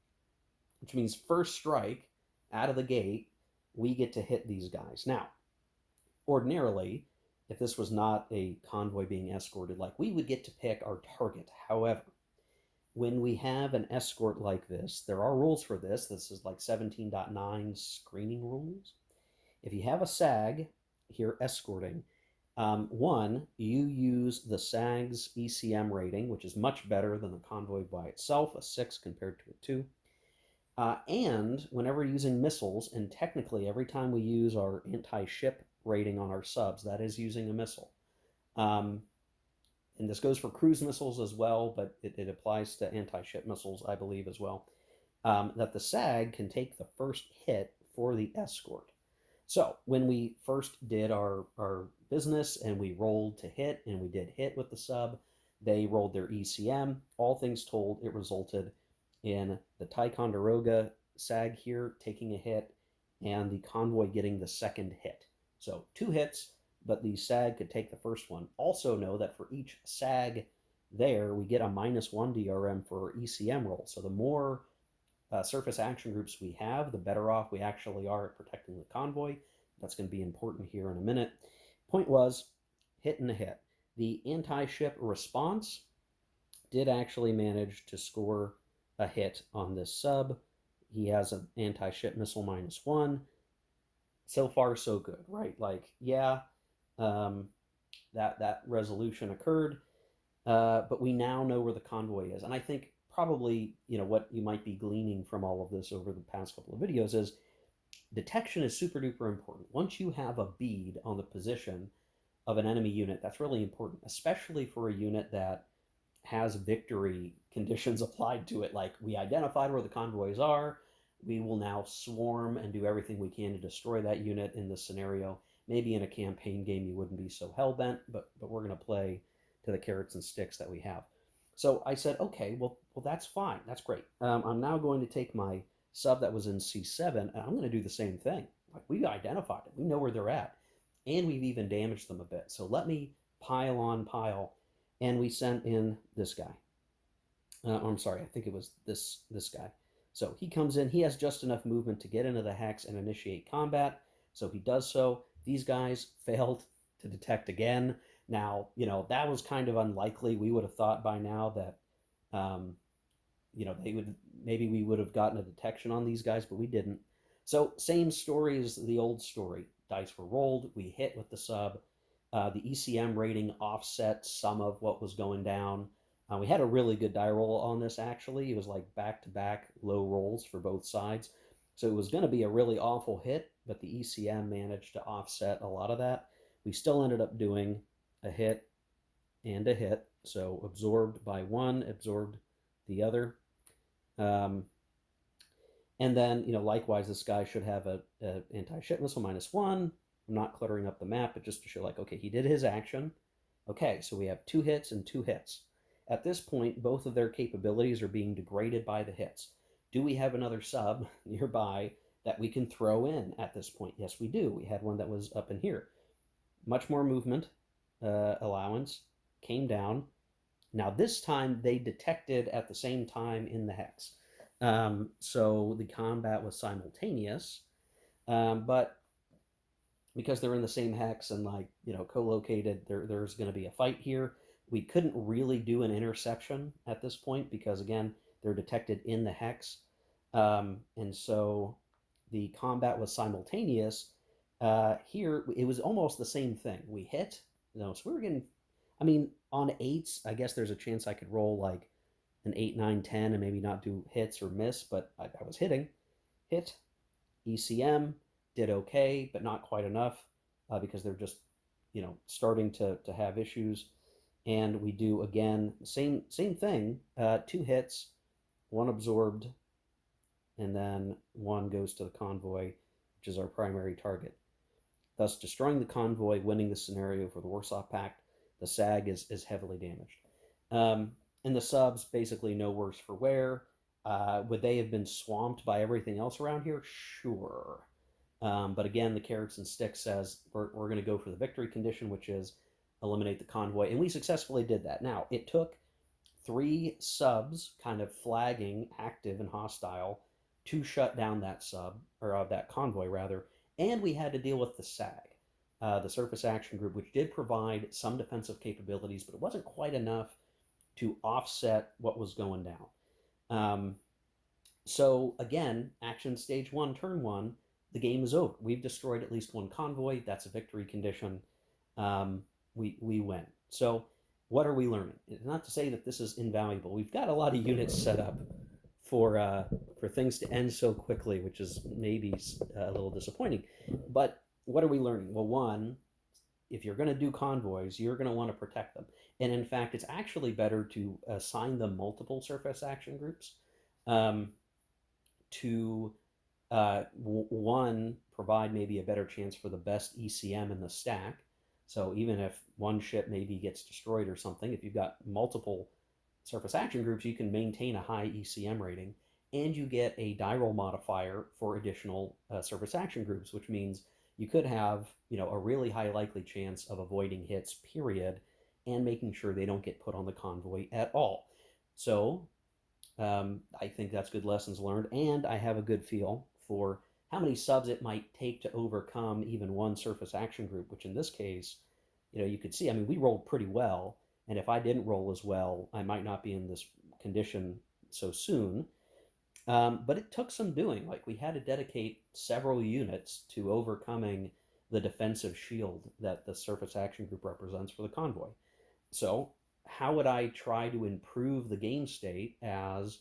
which means first strike out of the gate, we get to hit these guys. Now, ordinarily, if this was not a convoy being escorted, like we would get to pick our target. However, when we have an escort like this, there are rules for this. This is like 17.9 screening rules. If you have a SAG here escorting, one, you use the SAG's ECM rating, which is much better than the convoy by itself, a 6 compared to a 2. And whenever using missiles, and technically every time we use our anti-ship rating on our subs, that is using a missile. And this goes for cruise missiles as well, but it applies to anti-ship missiles, I believe, as well. That the SAG can take the first hit for the escort. So when we first did our business and we rolled to hit, and we did hit with the sub, they rolled their ECM. All things told, it resulted in the Ticonderoga SAG here taking a hit and the convoy getting the second hit. So 2 hits, but the SAG could take the first one. Also know that for each SAG there, we get a -1 DRM for our ECM roll. So the more surface action groups we have, the better off we actually are at protecting the convoy. That's going to be important here in a minute. Point was, hit and a hit. The anti-ship response did actually manage to score a hit on this sub. He has an anti-ship missile -1. So far, so good, right? Like, yeah, that resolution occurred, but we now know where the convoy is. And I think probably, what you might be gleaning from all of this over the past couple of videos is detection is super duper important. Once you have a bead on the position of an enemy unit, that's really important, especially for a unit that has victory conditions applied to it. Like, we identified where the convoys are, we will now swarm and do everything we can to destroy that unit in this scenario. Maybe in a campaign game you wouldn't be so hell-bent, but we're going to play to the carrots and sticks that we have. So I said, okay, well, that's fine. That's great. I'm now going to take my sub that was in C7, and I'm going to do the same thing. Like, we identified it. We know where they're at. And we've even damaged them a bit. So let me pile on pile. And we sent in this guy. I'm sorry, I think it was this guy. So he comes in. He has just enough movement to get into the hex and initiate combat. So he does so. These guys failed to detect again. Now, that was kind of unlikely. We would have thought by now that they would, maybe we would have gotten a detection on these guys, but we didn't. So same story as the old story. Dice were rolled. We hit with the sub. The ECM rating offset some of what was going down. We had a really good die roll on this, actually. It was like back to back low rolls for both sides. So it was going to be a really awful hit, but the ECM managed to offset a lot of that. We still ended up doing a hit and a hit. So absorbed by one, absorbed the other. Um, and then, likewise, this guy should have a anti-ship missile -1. I'm not cluttering up the map, but just to show, like, okay, he did his action. Okay, so we have 2 hits and 2 hits. At this point, both of their capabilities are being degraded by the hits. Do we have another sub nearby that we can throw in at this point? Yes, we do. We had one that was up in here. Much more movement allowance, came down. Now, this time they detected at the same time in the hex. So the combat was simultaneous, but because they're in the same hex and, like, co-located, there's going to be a fight here. We couldn't really do an interception at this point because, again, they're detected in the hex. And so the combat was simultaneous. Here, it was almost the same thing. We hit, so we were getting, I mean, on eights, I guess there's a chance I could roll like an 8, 9, 10 and maybe not do hits or miss, but I was hitting. Hit, ECM, did okay, but not quite enough because they're just, starting to have issues. And we do, again, same thing, 2 hits, 1 absorbed, and then 1 goes to the convoy, which is our primary target, thus destroying the convoy, winning the scenario for the Warsaw Pact. The SAG is heavily damaged. And the subs basically no worse for wear. Would they have been swamped by everything else around here? Sure. But again, the carrots and sticks says we're going to go for the victory condition, which is eliminate the convoy. And we successfully did that. Now, it took 3 subs kind of flagging active and hostile to shut down that sub, or that convoy rather, and we had to deal with the SAG, the Surface Action Group, which did provide some defensive capabilities, but it wasn't quite enough to offset what was going down. So again, action stage 1, turn 1, the game is over. We've destroyed at least 1 convoy. That's a victory condition. We win. So what are we learning? Not to say that this is invaluable. We've got a lot of units set up for things to end so quickly, which is maybe a little disappointing. But what are we learning? Well, one, if you're going to do convoys, you're going to want to protect them. And in fact, it's actually better to assign them multiple surface action groups to, one, provide maybe a better chance for the best ECM in the stack. So even if one ship maybe gets destroyed or something, if you've got multiple surface action groups, you can maintain a high ECM rating, and you get a die roll modifier for additional surface action groups, which means you could have, a really high likely chance of avoiding hits, period, and making sure they don't get put on the convoy at all. So I think that's good lessons learned, and I have a good feel for how many subs it might take to overcome even one surface action group, which in this case, you could see, I mean, we rolled pretty well, and if I didn't roll as well, I might not be in this condition so soon. But it took some doing. Like, we had to dedicate several units to overcoming the defensive shield that the surface action group represents for the convoy. So how would I try to improve the game state as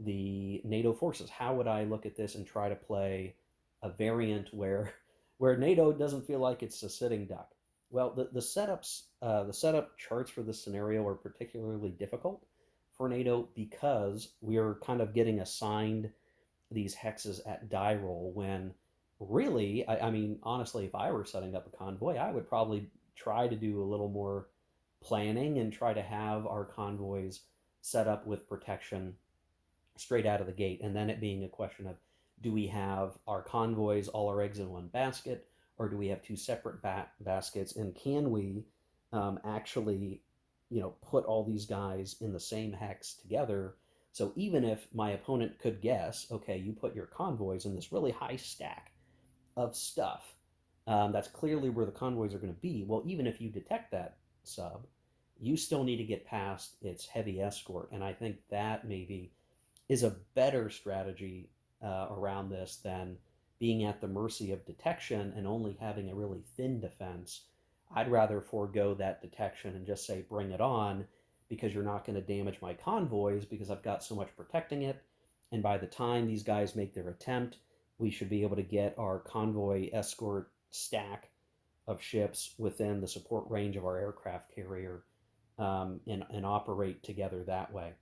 the NATO forces? How would I look at this and try to play a variant where NATO doesn't feel like it's a sitting duck? Well, the setup charts for this scenario are particularly difficult for NATO because we're kind of getting assigned these hexes at die roll when really, I mean, honestly, if I were setting up a convoy, I would probably try to do a little more planning and try to have our convoys set up with protection straight out of the gate, and then it being a question of, do we have our convoys, all our eggs in one basket, or do we have 2 separate baskets, and can we actually put all these guys in the same hex together? So even if my opponent could guess, okay, you put your convoys in this really high stack of stuff, that's clearly where the convoys are going to be. Well, even if you detect that sub, you still need to get past its heavy escort, and I think that maybe is a better strategy around this than being at the mercy of detection and only having a really thin defense. I'd rather forego that detection and just say bring it on, because you're not going to damage my convoys because I've got so much protecting it. And by the time these guys make their attempt, we should be able to get our convoy escort stack of ships within the support range of our aircraft carrier, and operate together that way.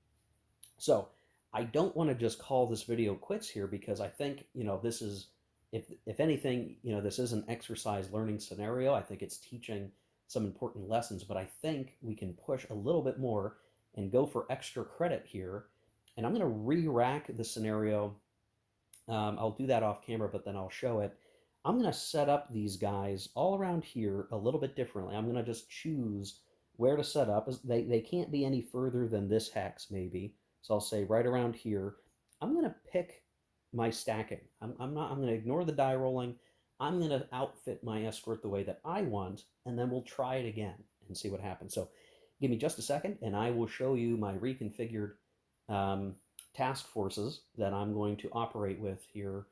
So I don't want to just call this video quits here, because I think, this is, if anything, this is an exercise learning scenario. I think it's teaching some important lessons, but I think we can push a little bit more and go for extra credit here. And I'm going to re-rack the scenario. I'll do that off camera, but then I'll show it. I'm going to set up these guys all around here a little bit differently. I'm going to just choose where to set up. They can't be any further than this hex, maybe. So I'll say right around here. I'm going to pick my stacking. I'm going to ignore the die rolling. I'm going to outfit my escort the way that I want, and then we'll try it again and see what happens. So give me just a second, and I will show you my reconfigured task forces that I'm going to operate with here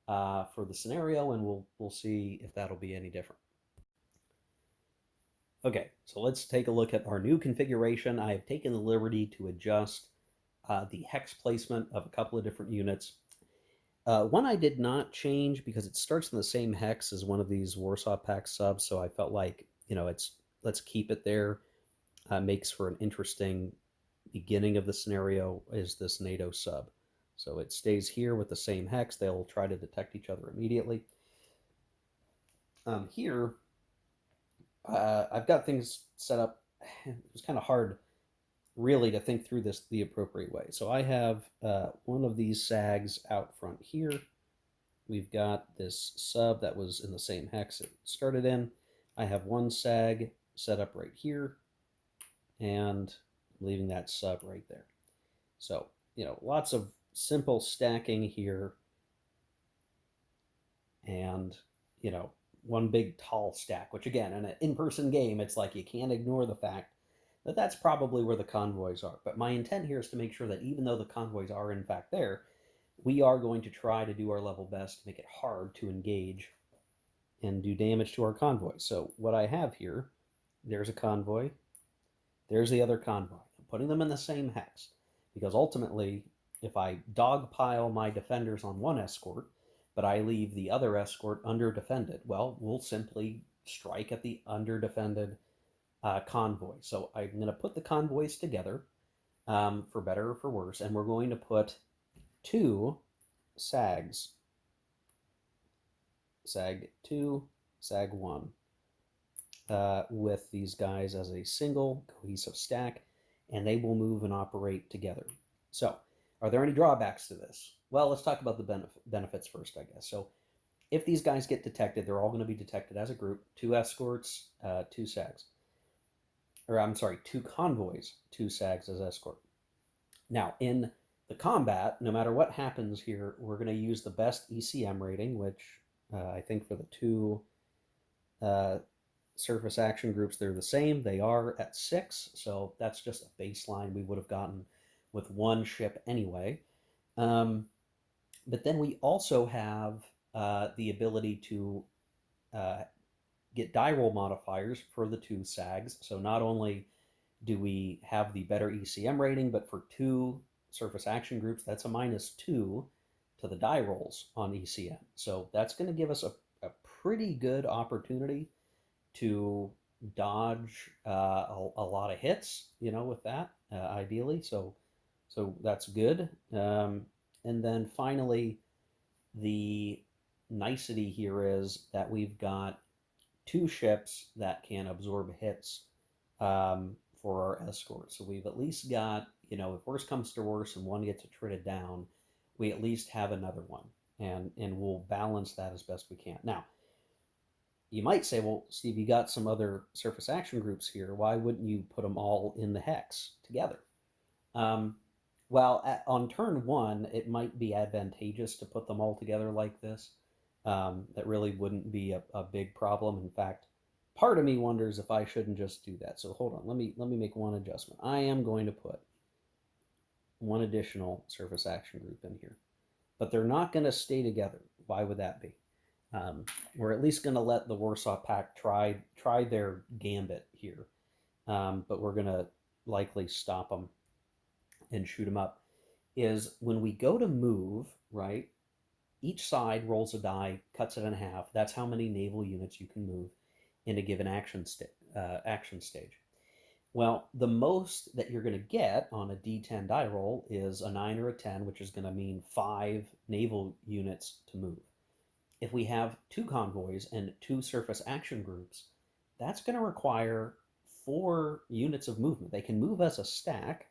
for the scenario, and we'll see if that'll be any different. Okay, so let's take a look at our new configuration. I have taken the liberty to adjust the hex placement of a couple of different units. One I did not change because it starts in the same hex as one of these Warsaw Pact subs, so I felt like, let's keep it there. Makes for an interesting beginning of the scenario is this NATO sub. So it stays here with the same hex. They'll try to detect each other immediately. Here, I've got things set up. It was kind of hard, really, to think through this the appropriate way. So I have one of these SAGs out front here. We've got this sub that was in the same hex it started in. I have one SAG set up right here, and leaving that sub right there. So, lots of simple stacking here, and, one big tall stack, which again, in an in-person game, it's like you can't ignore the fact that that's probably where the convoys are. But my intent here is to make sure that even though the convoys are in fact there, we are going to try to do our level best to make it hard to engage and do damage to our convoys. So what I have here, there's a convoy, there's the other convoy. I'm putting them in the same hex, because ultimately, if I dogpile my defenders on one escort, but I leave the other escort under-defended, well, we'll simply strike at the under-defended convoy. So I'm going to put the convoys together, for better or for worse, and we're going to put two SAGs, SAG 2, SAG 1, with these guys as a single cohesive stack, and they will move and operate together. So, are there any drawbacks to this? Well, let's talk about the benefits first, I guess. So, if these guys get detected, they're all going to be detected as a group. 2 escorts, 2 SAGs. Or, I'm sorry, 2 convoys, 2 SAGs as escort. Now, in the combat, no matter what happens here, we're going to use the best ECM rating, which I think for the 2 surface action groups, they're the same. They are at 6, so that's just a baseline we would have gotten with 1 ship anyway. But then we also have the ability to get die roll modifiers for the 2 SAGs. So not only do we have the better ECM rating, but for 2 surface action groups, that's a -2 to the die rolls on ECM. So that's going to give us a pretty good opportunity to dodge a lot of hits, with that, ideally. So that's good. And then finally, the nicety here is that we've got 2 ships that can absorb hits for our escort. So we've at least got, if worse comes to worse and one gets attrited down, we at least have another one, and we'll balance that as best we can. Now, you might say, well, Steve, you got some other surface action groups here. Why wouldn't you put them all in the hex together? Well, on turn 1, it might be advantageous to put them all together like this. That really wouldn't be a big problem. In fact, part of me wonders if I shouldn't just do that. So hold on, let me make one adjustment. I am going to put one additional surface action group in here. But they're not going to stay together. Why would that be? We're at least going to let the Warsaw Pact try their gambit here, but we're going to likely stop them and shoot them up. Is when we go to move, right? Each side rolls a die, cuts it in half. That's how many naval units you can move in a given action stage. Well, the most that you're going to get on a D10 die roll is a 9 or a 10, which is going to mean 5 naval units to move. If we have 2 convoys and 2 surface action groups, that's going to require 4 units of movement. They can move as a stack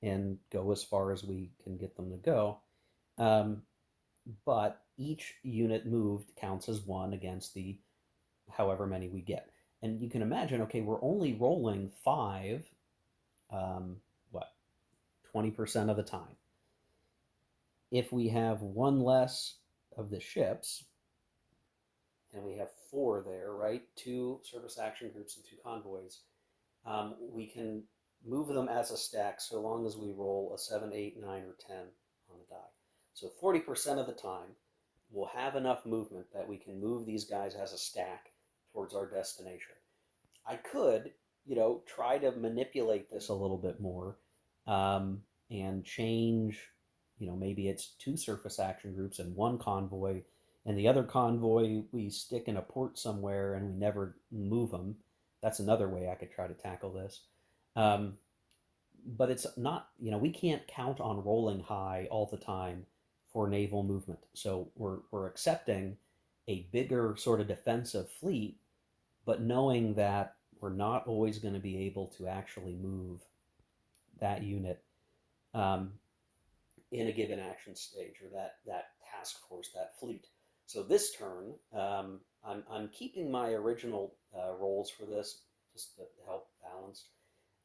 and go as far as we can get them to go. But each unit moved counts as 1 against the however many we get. And you can imagine, okay, we're only rolling 5, what, 20% of the time. If we have 1 less of the ships, and we have 4 there, right? 2 surface action groups and 2 convoys, we can move them as a stack so long as we roll a 7, 8, 9, or 10 on the die. So 40% of the time, we'll have enough movement that we can move these guys as a stack towards our destination. I could, try to manipulate this a little bit more, and change, maybe it's 2 surface action groups and 1 convoy, and the other convoy we stick in a port somewhere and we never move them. That's another way I could try to tackle this. Um, but it's not, we can't count on rolling high all the time for naval movement. So we're accepting a bigger sort of defensive fleet, but knowing that we're not always going to be able to actually move that unit, um, in a given action stage, or that task force, that fleet. So this turn, I'm keeping my original rolls for this just to help balance.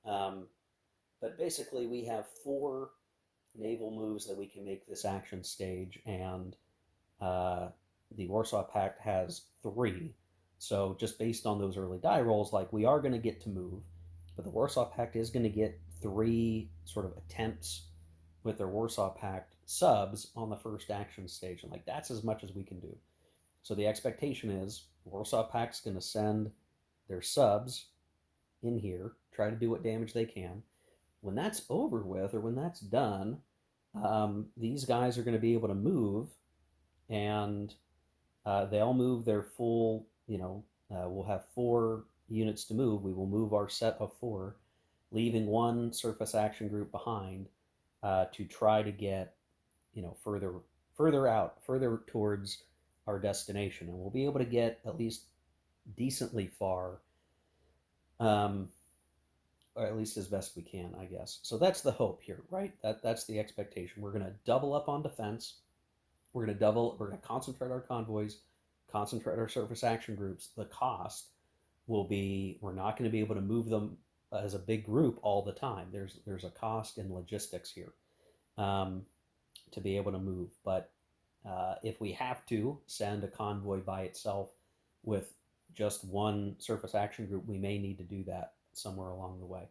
Um, but basically, we have 4 naval moves that we can make this action stage, and uh, the Warsaw Pact has 3. So just based on those early die rolls, like, we are going to get to move, but the Warsaw Pact is going to get 3 sort of attempts with their Warsaw Pact subs on the first action stage, and like, that's as much as we can do. So the expectation is Warsaw Pact's going to send their subs in here, try to do what damage they can. When that's over with, or when that's done, these guys are going to be able to move, and they'll move their full, we'll have 4 units to move. We will move our set of 4, leaving 1 surface action group behind, to try to get, further out, further towards our destination. And we'll be able to get at least decently far, um, or at least as best we can, I guess. So that's the hope here, right? That's the expectation. We're going to double up on defense. We're going to concentrate our convoys, concentrate our surface action groups. The cost will be, we're not going to be able to move them as a big group all the time. There's a cost in logistics here, to be able to move. But if we have to send a convoy by itself with just 1 surface action group, we may need to do that somewhere along the way.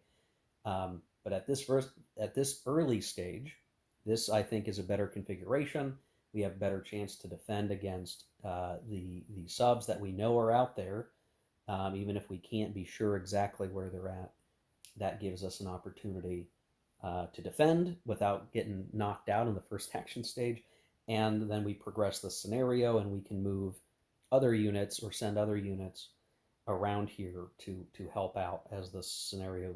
But at this early stage, this, I think, is a better configuration. We have a better chance to defend against the subs that we know are out there, even if we can't be sure exactly where they're at. That gives us an opportunity to defend without getting knocked out in the first action stage, and then we progress the scenario, and we can move other units or send other units around here to help out as the scenario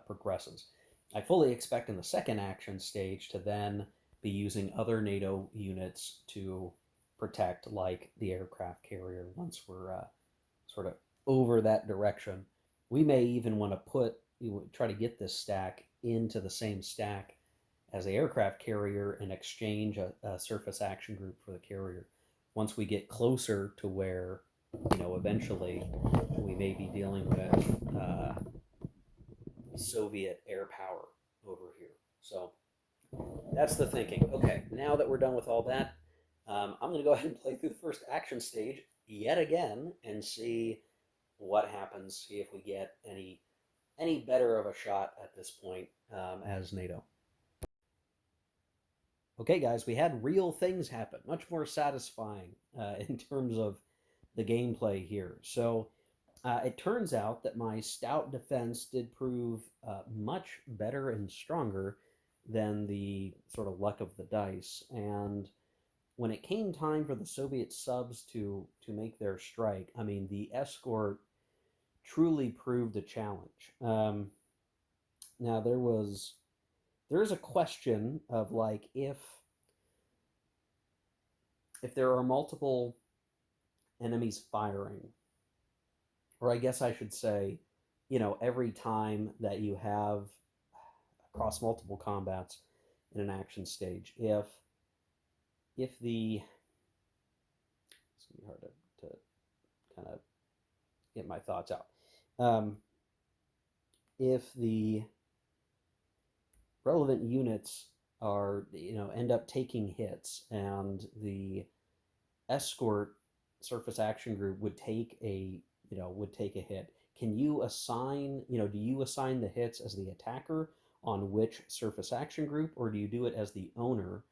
progresses. I fully expect in the second action stage to then be using other NATO units to protect, like the aircraft carrier, once we're sort of over that direction. We may even want to try to get this stack into the same stack as the aircraft carrier and exchange a surface action group for the carrier once we get closer to where, eventually we may be dealing with Soviet air power over here. So that's the thinking. Okay, now that we're done with all that, I'm going to go ahead and play through the first action stage yet again and see what happens. See if we get any better of a shot at this point, as NATO. Okay, guys, we had real things happen, much more satisfying in terms of the gameplay here. So it turns out that my stout defense did prove much better and stronger than the sort of luck of the dice. And when it came time for the Soviet subs to make their strike, I mean, the escort truly proved a challenge. Now there is a question of like if there are multiple enemies firing, or I guess I should say, every time that you have across multiple combats in an action stage, if the it's gonna be hard to kind of get my thoughts out. Um, if the relevant units are end up taking hits and the escort surface action group would take a hit, can you assign do you assign the hits as the attacker on which surface action group, or do you do it as the owner?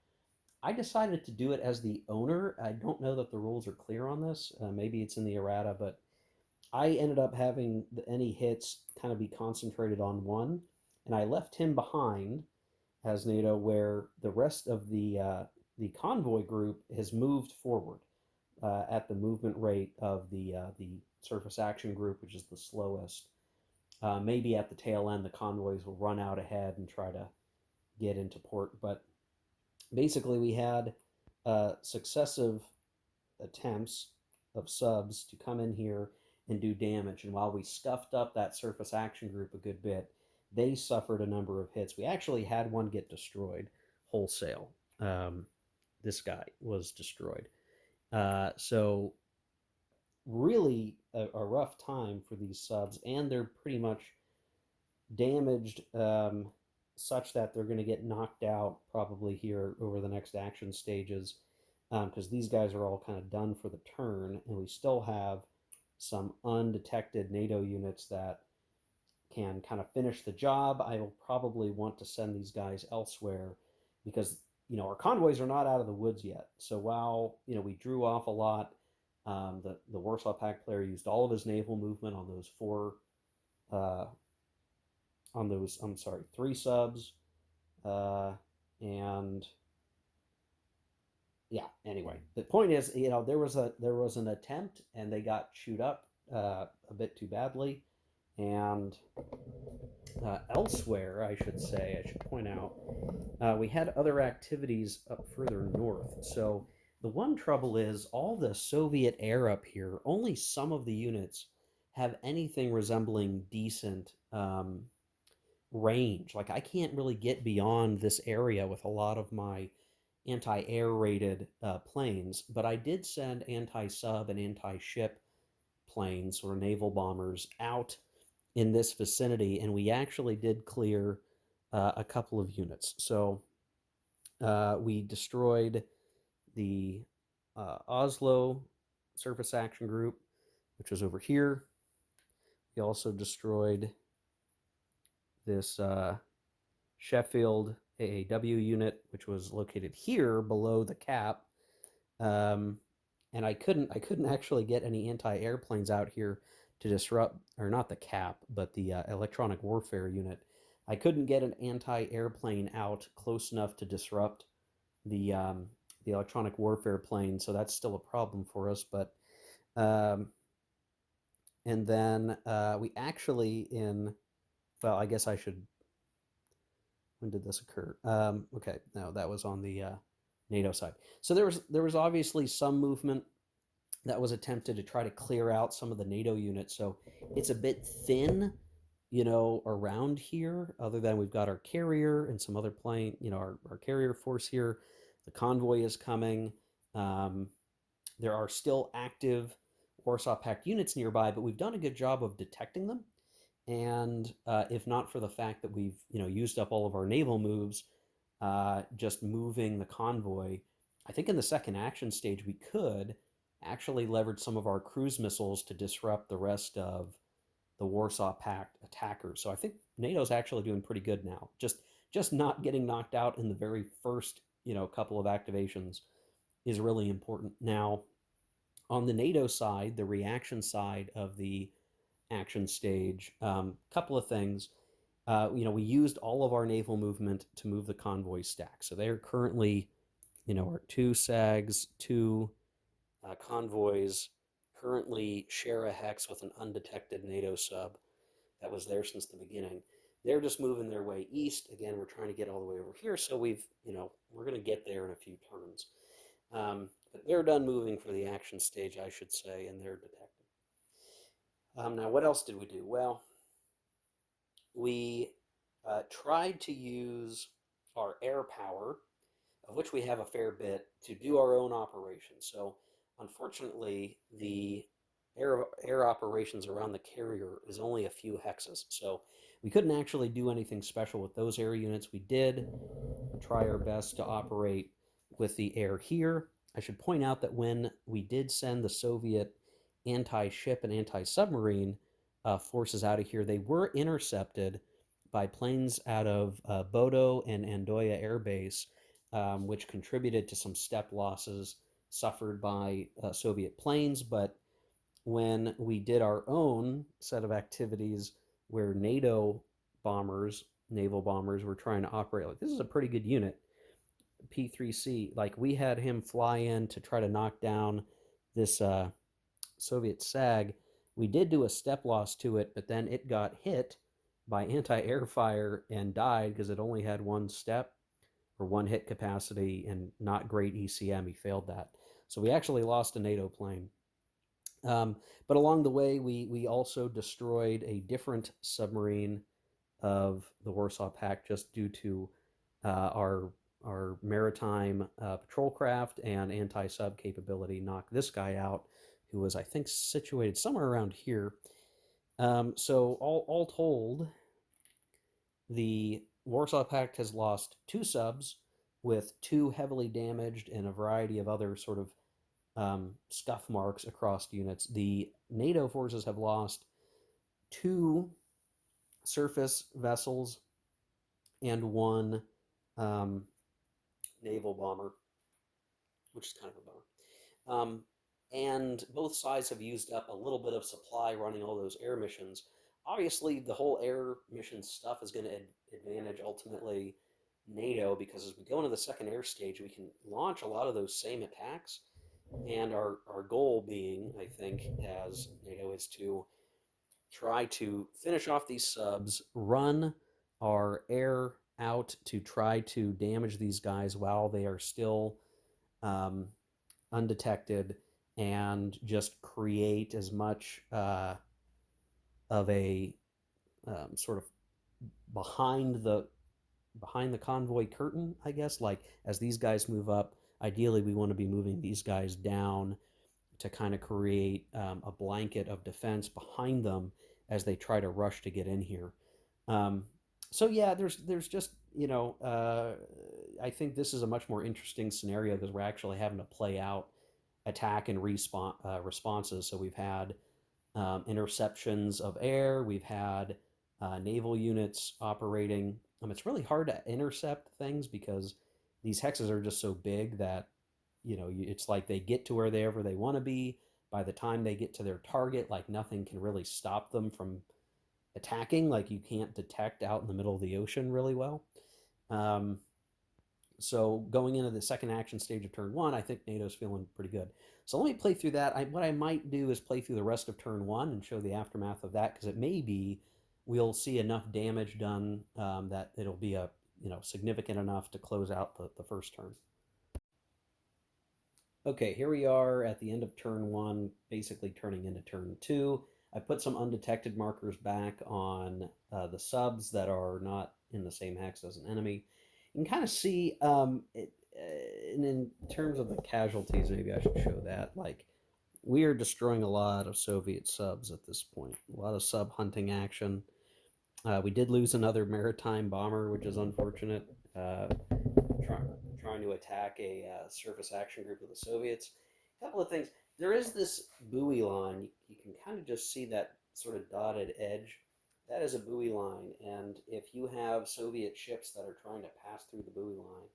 I decided to do it as the owner. I don't know that the rules are clear on this. Maybe it's in the errata, but I ended up having any hits kind of be concentrated on one, and I left him behind as NATO, where the rest of the convoy group has moved forward at the movement rate of the surface action group, which is the slowest. Maybe at the tail end, the convoys will run out ahead and try to get into port. But basically, we had successive attempts of subs to come in here and do damage. And while we scuffed up that surface action group a good bit, they suffered a number of hits. We actually had one get destroyed wholesale. This guy was destroyed. So really a rough time for these subs, and they're pretty much damaged, such that they're going to get knocked out probably here over the next action stages, because these guys are all kind of done for the turn, and we still have some undetected NATO units that can kind of finish the job. I will probably want to send these guys elsewhere because our convoys are not out of the woods yet. So while we drew off a lot, the Warsaw Pact player used all of his naval movement on those uh, I'm sorry, three subs, uh, and yeah. Anyway, the point is, there was an attempt, and they got chewed up a bit too badly, and elsewhere, I should point out, we had other activities up further north. So the one trouble is all the Soviet air up here, only some of the units have anything resembling decent range. Like I can't really get beyond this area with a lot of my anti-air rated planes, but I did send anti-sub and anti-ship planes or naval bombers out in this vicinity, and we actually did clear a couple of units. So we destroyed the Oslo surface action group, which was over here. We also destroyed this Sheffield AAW unit, which was located here below the cap. Um, and I couldn't actually get any anti-airplanes out here to disrupt, or not the cap, but the electronic warfare unit. I couldn't get an anti-airplane out close enough to disrupt the electronic warfare plane, so that's still a problem for us. But um, and then we actually in well, I guess I should. When did this occur? Okay, no, that was on the NATO side. So there was obviously some movement that was attempted to try to clear out some of the NATO units. So it's a bit thin, around here, other than we've got our carrier and some other plane, our carrier force here. The convoy is coming. Um, there are still active Warsaw Pact units nearby, but we've done a good job of detecting them. And if not for the fact that we've used up all of our naval moves, just moving the convoy, I think in the second action stage we could actually leverage some of our cruise missiles to disrupt the rest of the Warsaw Pact attackers. So I think NATO's actually doing pretty good now. Just not getting knocked out in the very first a couple of activations is really important. Now, on the NATO side, the reaction side of the action stage, couple of things. We used all of our naval movement to move the convoy stack. So they're currently, our two SAGs, two convoys currently share a hex with an undetected NATO sub that was there since the beginning. They're just moving their way east. Again, we're trying to get all the way over here, so we're going to get there in a few turns. But they're done moving for the action stage, I should say, and they're detected. Now, what else did we do? Well, we tried to use our air power, of which we have a fair bit, to do our own operations. So, unfortunately, the air operations around the carrier is only a few hexes. So, we couldn't actually do anything special with those air units. We did try our best to operate with the air here. I should point out that when we did send the Soviet anti-ship and anti-submarine forces out of here, they were intercepted by planes out of Bodo and Andoya Air Base, which contributed to some step losses suffered by Soviet planes. But when we did our own set of activities where NATO bombers, naval bombers, were trying to operate, like, this is a pretty good unit, P3C. Like, we had him fly in to try to knock down this Soviet SAG. We did do a step loss to it, but then it got hit by anti-air fire and died because it only had one step or one hit capacity and not great ECM. He failed that. So we actually lost a NATO plane. But along the way, we also destroyed a different submarine of the Warsaw Pact just due to our maritime patrol craft and anti-sub capability knocked this guy out, who was, I think, situated somewhere around here. So all told, the Warsaw Pact has lost two subs with two heavily damaged and a variety of other sort of scuff marks across units. The NATO forces have lost two surface vessels and one um, naval bomber, which is kind of a bummer. And both sides have used up a little bit of supply running all those air missions. Obviously, the whole air mission stuff is going to advantage ultimately NATO, because as we go into the second air stage, we can launch a lot of those same attacks. And our goal being, I think, as NATO, is to try to finish off these subs, run our air out to try to damage these guys while they are still um, undetected, and just create as much of a sort of behind the convoy curtain, I guess. Like, as these guys move up, ideally we want to be moving these guys down to kind of create a blanket of defense behind them as they try to rush to get in here. Um, so yeah, there's just I think this is a much more interesting scenario because we're actually having to play out attack and responses. So we've had interceptions of air, we've had naval units operating. It's really hard to intercept things because these hexes are just so big that it's like they get to wherever they want to be. By the time they get to their target, like, nothing can really stop them from attacking. Like, you can't detect out in the middle of the ocean really well. Um, so going into the second action stage of turn one, I think NATO's feeling pretty good. So let me play through that. What I might do is play through the rest of turn one and show the aftermath of that, because it may be we'll see enough damage done that it'll be significant enough to close out the first turn. Okay, here we are at the end of turn one, basically turning into turn two. I put some undetected markers back on the subs that are not in the same hex as an enemy. You can kind of see, and in terms of the casualties, maybe I should show that. Like, we are destroying a lot of Soviet subs at this point. A lot of sub hunting action. We did lose another maritime bomber, which is unfortunate. Trying to attack a surface action group of the Soviets. A couple of things. There is this buoy line. You can kind of just see that sort of dotted edge. That is a buoy line, and if you have Soviet ships that are trying to pass through the buoy line,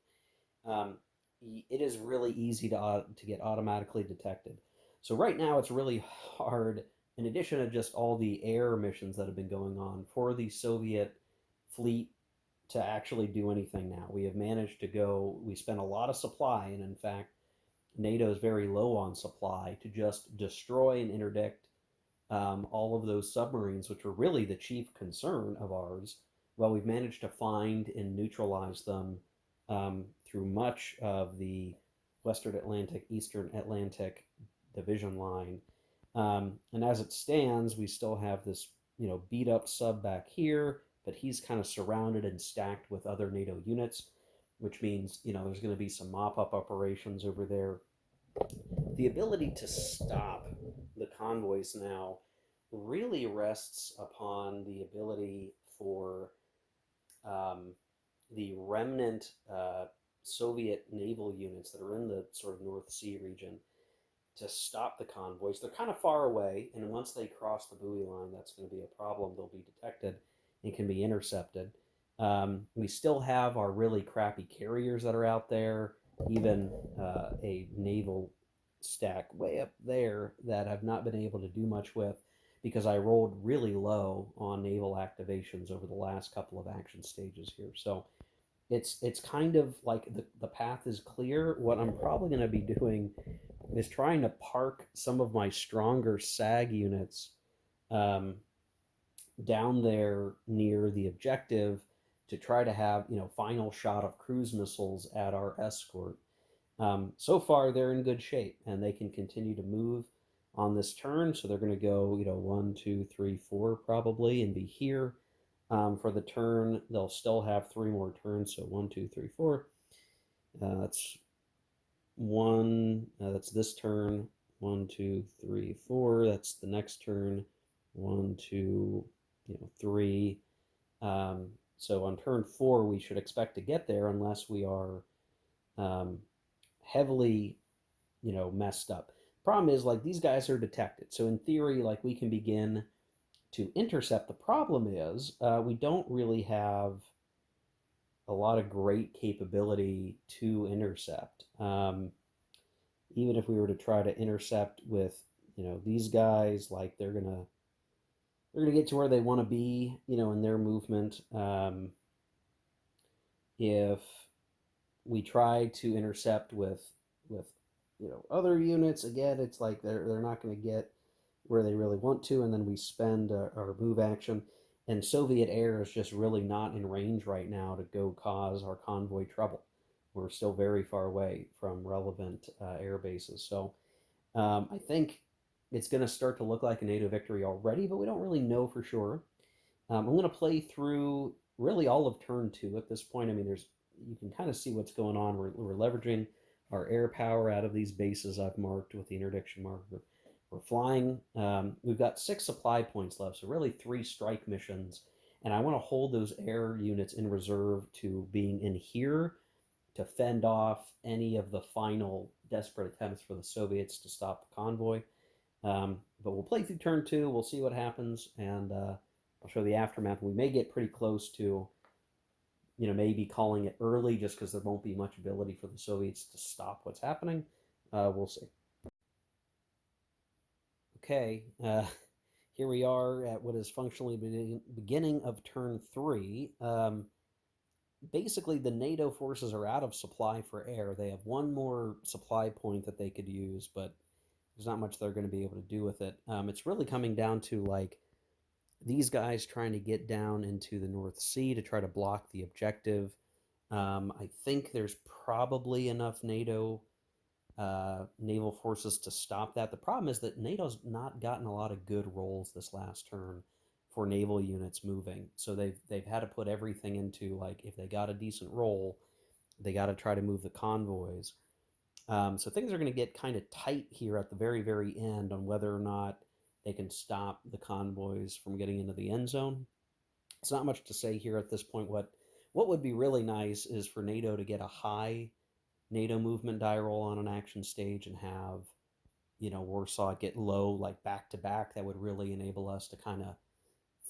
um, it is really easy to get automatically detected. So right now it's really hard, in addition to just all the air missions that have been going on, for the Soviet fleet to actually do anything now. We have managed to go, we spent a lot of supply, and in fact, NATO is very low on supply to just destroy and interdict all of those submarines, which were really the chief concern of ours. Well, we've managed to find and neutralize them through much of the Western Atlantic, Eastern Atlantic division line. And as it stands, we still have this, beat up sub back here, but he's kind of surrounded and stacked with other NATO units, which means, there's going to be some mop up operations over there. The ability to stop the convoys now really rests upon the ability for um, the remnant Soviet naval units that are in the sort of North Sea region to stop the convoys. They're kind of far away, and once they cross the buoy line, that's going to be a problem. They'll be detected and can be intercepted. We still have our really crappy carriers that are out there, even a naval stack way up there that I've not been able to do much with because I rolled really low on naval activations over the last couple of action stages here. So it's kind of like the path is clear. What I'm probably going to be doing is trying to park some of my stronger SAG units um, down there near the objective to try to have final shot of cruise missiles at our escort. So far, they're in good shape and they can continue to move on this turn. So they're going to go, 1, 2, 3, 4 probably and be here for the turn. They'll still have 3 more turns. So 1, 2, 3, 4. That's one. That's this turn. 1, 2, 3, 4. That's the next turn. 1, 2, 3. So on turn 4, we should expect to get there unless we are um, heavily, messed up. Problem is, like, these guys are detected. So in theory, like, we can begin to intercept. The problem is we don't really have a lot of great capability to intercept. Even if we were to try to intercept with, these guys, like they're gonna get to where they want to be, in their movement. If we try to intercept with other units, again, it's like they're not going to get where they really want to, and then we spend our move action. And Soviet air is just really not in range right now to go cause our convoy trouble. We're still very far away from relevant air bases. So I think it's going to start to look like a NATO victory already, but we don't really know for sure. I'm going to play through really all of turn 2 at this point. I mean, you can kind of see what's going on. We're leveraging our air power out of these bases I've marked with the interdiction marker. We're flying. We've got 6 supply points left, so really 3 strike missions. And I want to hold those air units in reserve to being in here to fend off any of the final desperate attempts for the Soviets to stop the convoy. But we'll play through turn 2. We'll see what happens, and I'll show the aftermath. We may get pretty close to, maybe calling it early just because there won't be much ability for the Soviets to stop what's happening. We'll see. Okay, here we are at what is functionally beginning of turn 3. Basically, the NATO forces are out of supply for air. They have 1 more supply point that they could use, but there's not much they're going to be able to do with it. It's really coming down to like these guys trying to get down into the North Sea to try to block the objective. I think there's probably enough NATO naval forces to stop that. The problem is that NATO's not gotten a lot of good rolls this last turn for naval units moving. So they've had to put everything into, like, if they got a decent roll, they got to try to move the convoys. So things are going to get kind of tight here at the very, very end on whether or not they can stop the convoys from getting into the end zone. It's not much to say here at this point. What would be really nice is for NATO to get a high NATO movement die roll on an action stage and have, Warsaw get low, like back to back. That would really enable us to kind of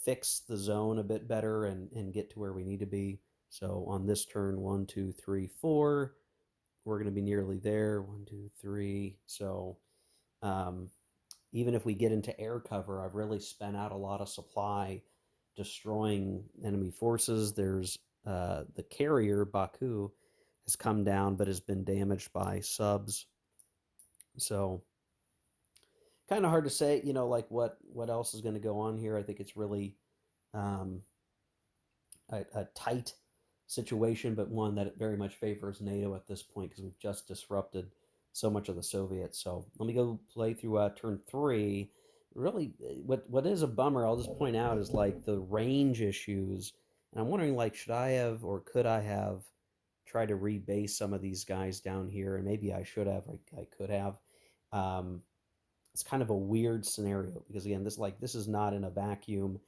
fix the zone a bit better and get to where we need to be. So on this turn, 1, 2, 3, 4, we're going to be nearly there. One, two, three. So um, even if we get into air cover, I've really spent out a lot of supply destroying enemy forces. There's the carrier Baku has come down, but has been damaged by subs. So kind of hard to say, like what else is going to go on here. I think it's really um, a tight situation, but one that very much favors NATO at this point because we've just disrupted so much of the Soviets. So let me go play through turn three. Really, what is a bummer, I'll just point out, is like the range issues. And I'm wondering, like, should I have or could I have tried to rebase some of these guys down here? And maybe I should have, I could have. Um, it's kind of a weird scenario because again, this is not in a vacuum.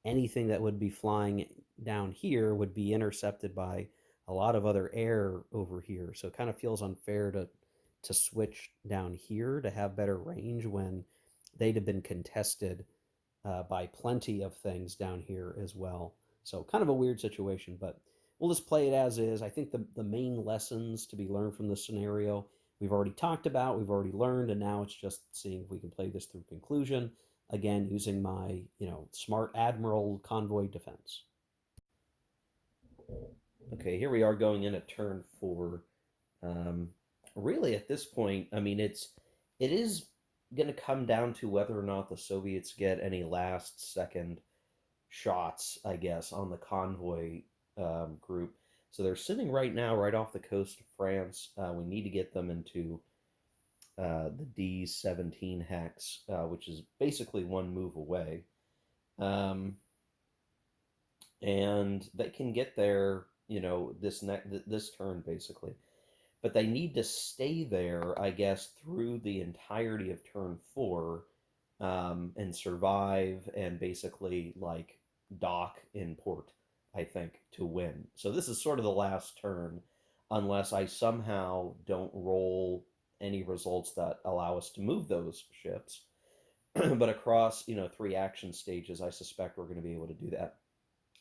Anything that would be flying down here would be intercepted by a lot of other air over here. So it kind of feels unfair to switch down here to have better range when they'd have been contested by plenty of things down here as well. So kind of a weird situation, but we'll just play it as is. I think the main lessons to be learned from this scenario we've already talked about, we've already learned, and now it's just seeing if we can play this through conclusion. Again, using my smart admiral convoy defense. Okay, here we are going in at turn four. Um, Really, at this point, I mean, it is going to come down to whether or not the Soviets get any last second shots, I guess, on the convoy group. So they're sitting right now right off the coast of France. We need to get them into the D17 hex, which is basically one move away. Um, and they can get there, this turn basically. But they need to stay there, I guess, through the entirety of turn four, and survive and basically like dock in port, I think, to win. So this is sort of the last turn, unless I somehow don't roll any results that allow us to move those ships. But across, three action stages, I suspect we're going to be able to do that.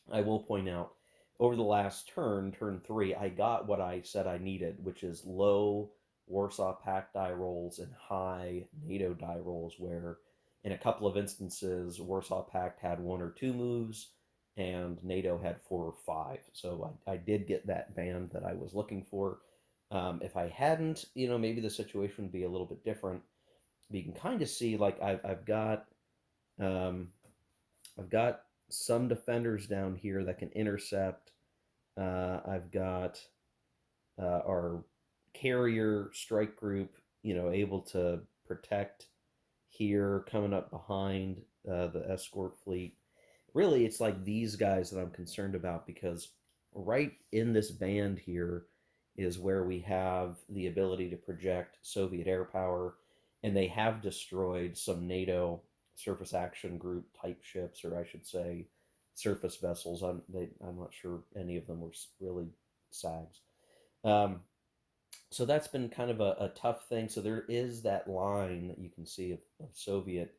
I will point out over the last turn, turn three, I got what I said I needed, which is low Warsaw Pact die rolls and high NATO die rolls, where in a couple of instances, Warsaw Pact had one or two moves and NATO had four or five. So I did get that band that I was looking for. If I hadn't, maybe the situation would be a little bit different. But you can kind of see, like, um, I've got some defenders down here that can intercept. I've got our carrier strike group, able to protect here, coming up behind the escort fleet. Really, it's like these guys that I'm concerned about because right in this band here is where we have the ability to project Soviet air power, and they have destroyed some NATO surface action group type ships, or I should say, surface vessels. I'm not sure any of them were really SAGs. Um, so that's been kind of a tough thing. So there is that line that you can see of Soviet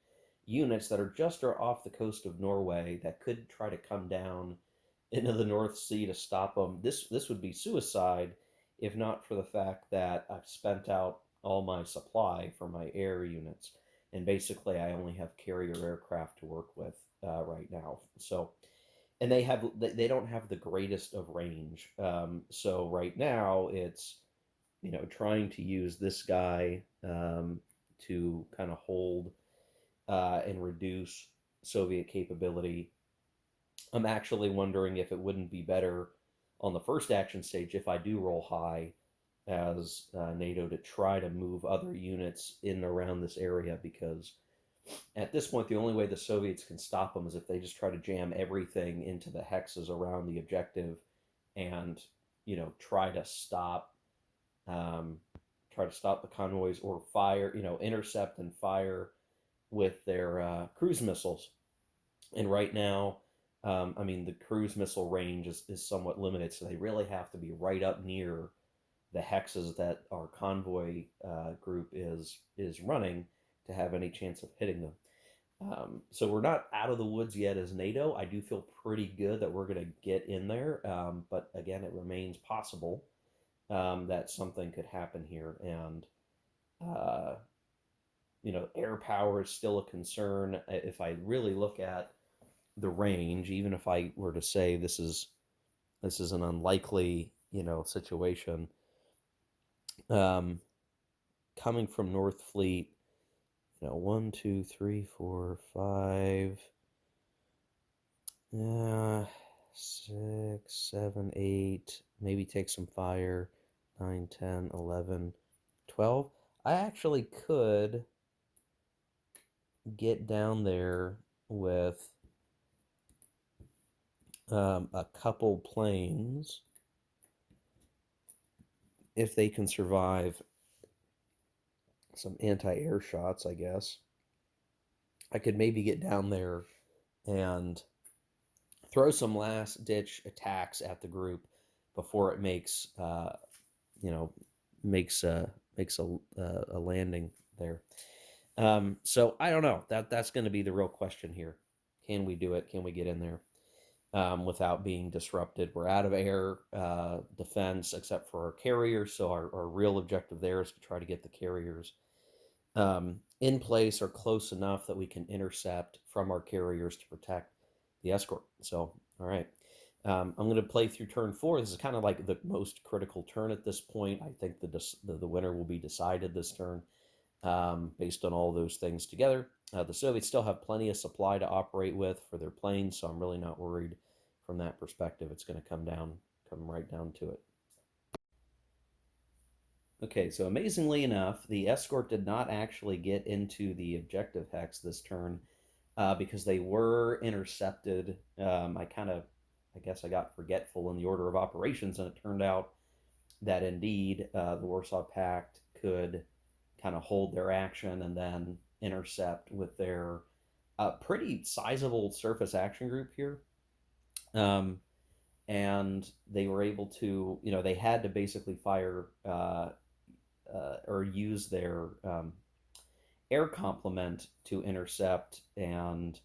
units that are just off the coast of Norway that could try to come down into the North Sea to stop them. This would be suicide if not for the fact that I've spent out all my supply for my air units, and basically I only have carrier aircraft to work with right now. So and they don't have the greatest of range. So right now it's trying to use this guy to kind of hold and reduce Soviet capability. I'm actually wondering if it wouldn't be better on the first action stage if I do roll high as NATO to try to move other units in and around this area, because at this point the only way the Soviets can stop them is if they just try to jam everything into the hexes around the objective and try to um, stop the convoys or fire, intercept and fire with their cruise missiles. And right now, I mean, the cruise missile range is somewhat limited, so they really have to be right up near the hexes that our convoy group is running to have any chance of hitting them. So we're not out of the woods yet as NATO. I do feel pretty good that we're going to get in there, but again, it remains possible. that something could happen here, and uh, air power is still a concern. If I really look at the range, even if I were to say this is an unlikely situation, um, coming from North Fleet, one, two, three, four, five, uh, 6, 7, 8, maybe take some fire, 9, 10, 11, 12. I actually could get down there with a couple planes if they can survive some anti-air shots, I guess. I could maybe get down there and throw some last ditch attacks at the group before it you know makes a landing there. So I don't know. That's going to be the real question here. Can we do it? Can we get in there without being disrupted? We're out of air defense except for our carriers. So our real objective there is to try to get the carriers in place or close enough that we can intercept from our carriers to protect the escort. So, all right. I'm going to play through turn 4. This is kind of like the most critical turn at this point. I think the winner will be decided this turn based on all those things together. The Soviets still have plenty of supply to operate with for their planes, so I'm really not worried from that perspective. It's going to come right down to it. Okay, so amazingly enough, the escort did not actually get into the objective hex this turn because they were intercepted. I guess I got forgetful in the order of operations, and it turned out that indeed the Warsaw Pact could kind of hold their action and then intercept with their pretty sizable surface action group here. Um, and they were able to, they had to basically fire or use their air complement to intercept and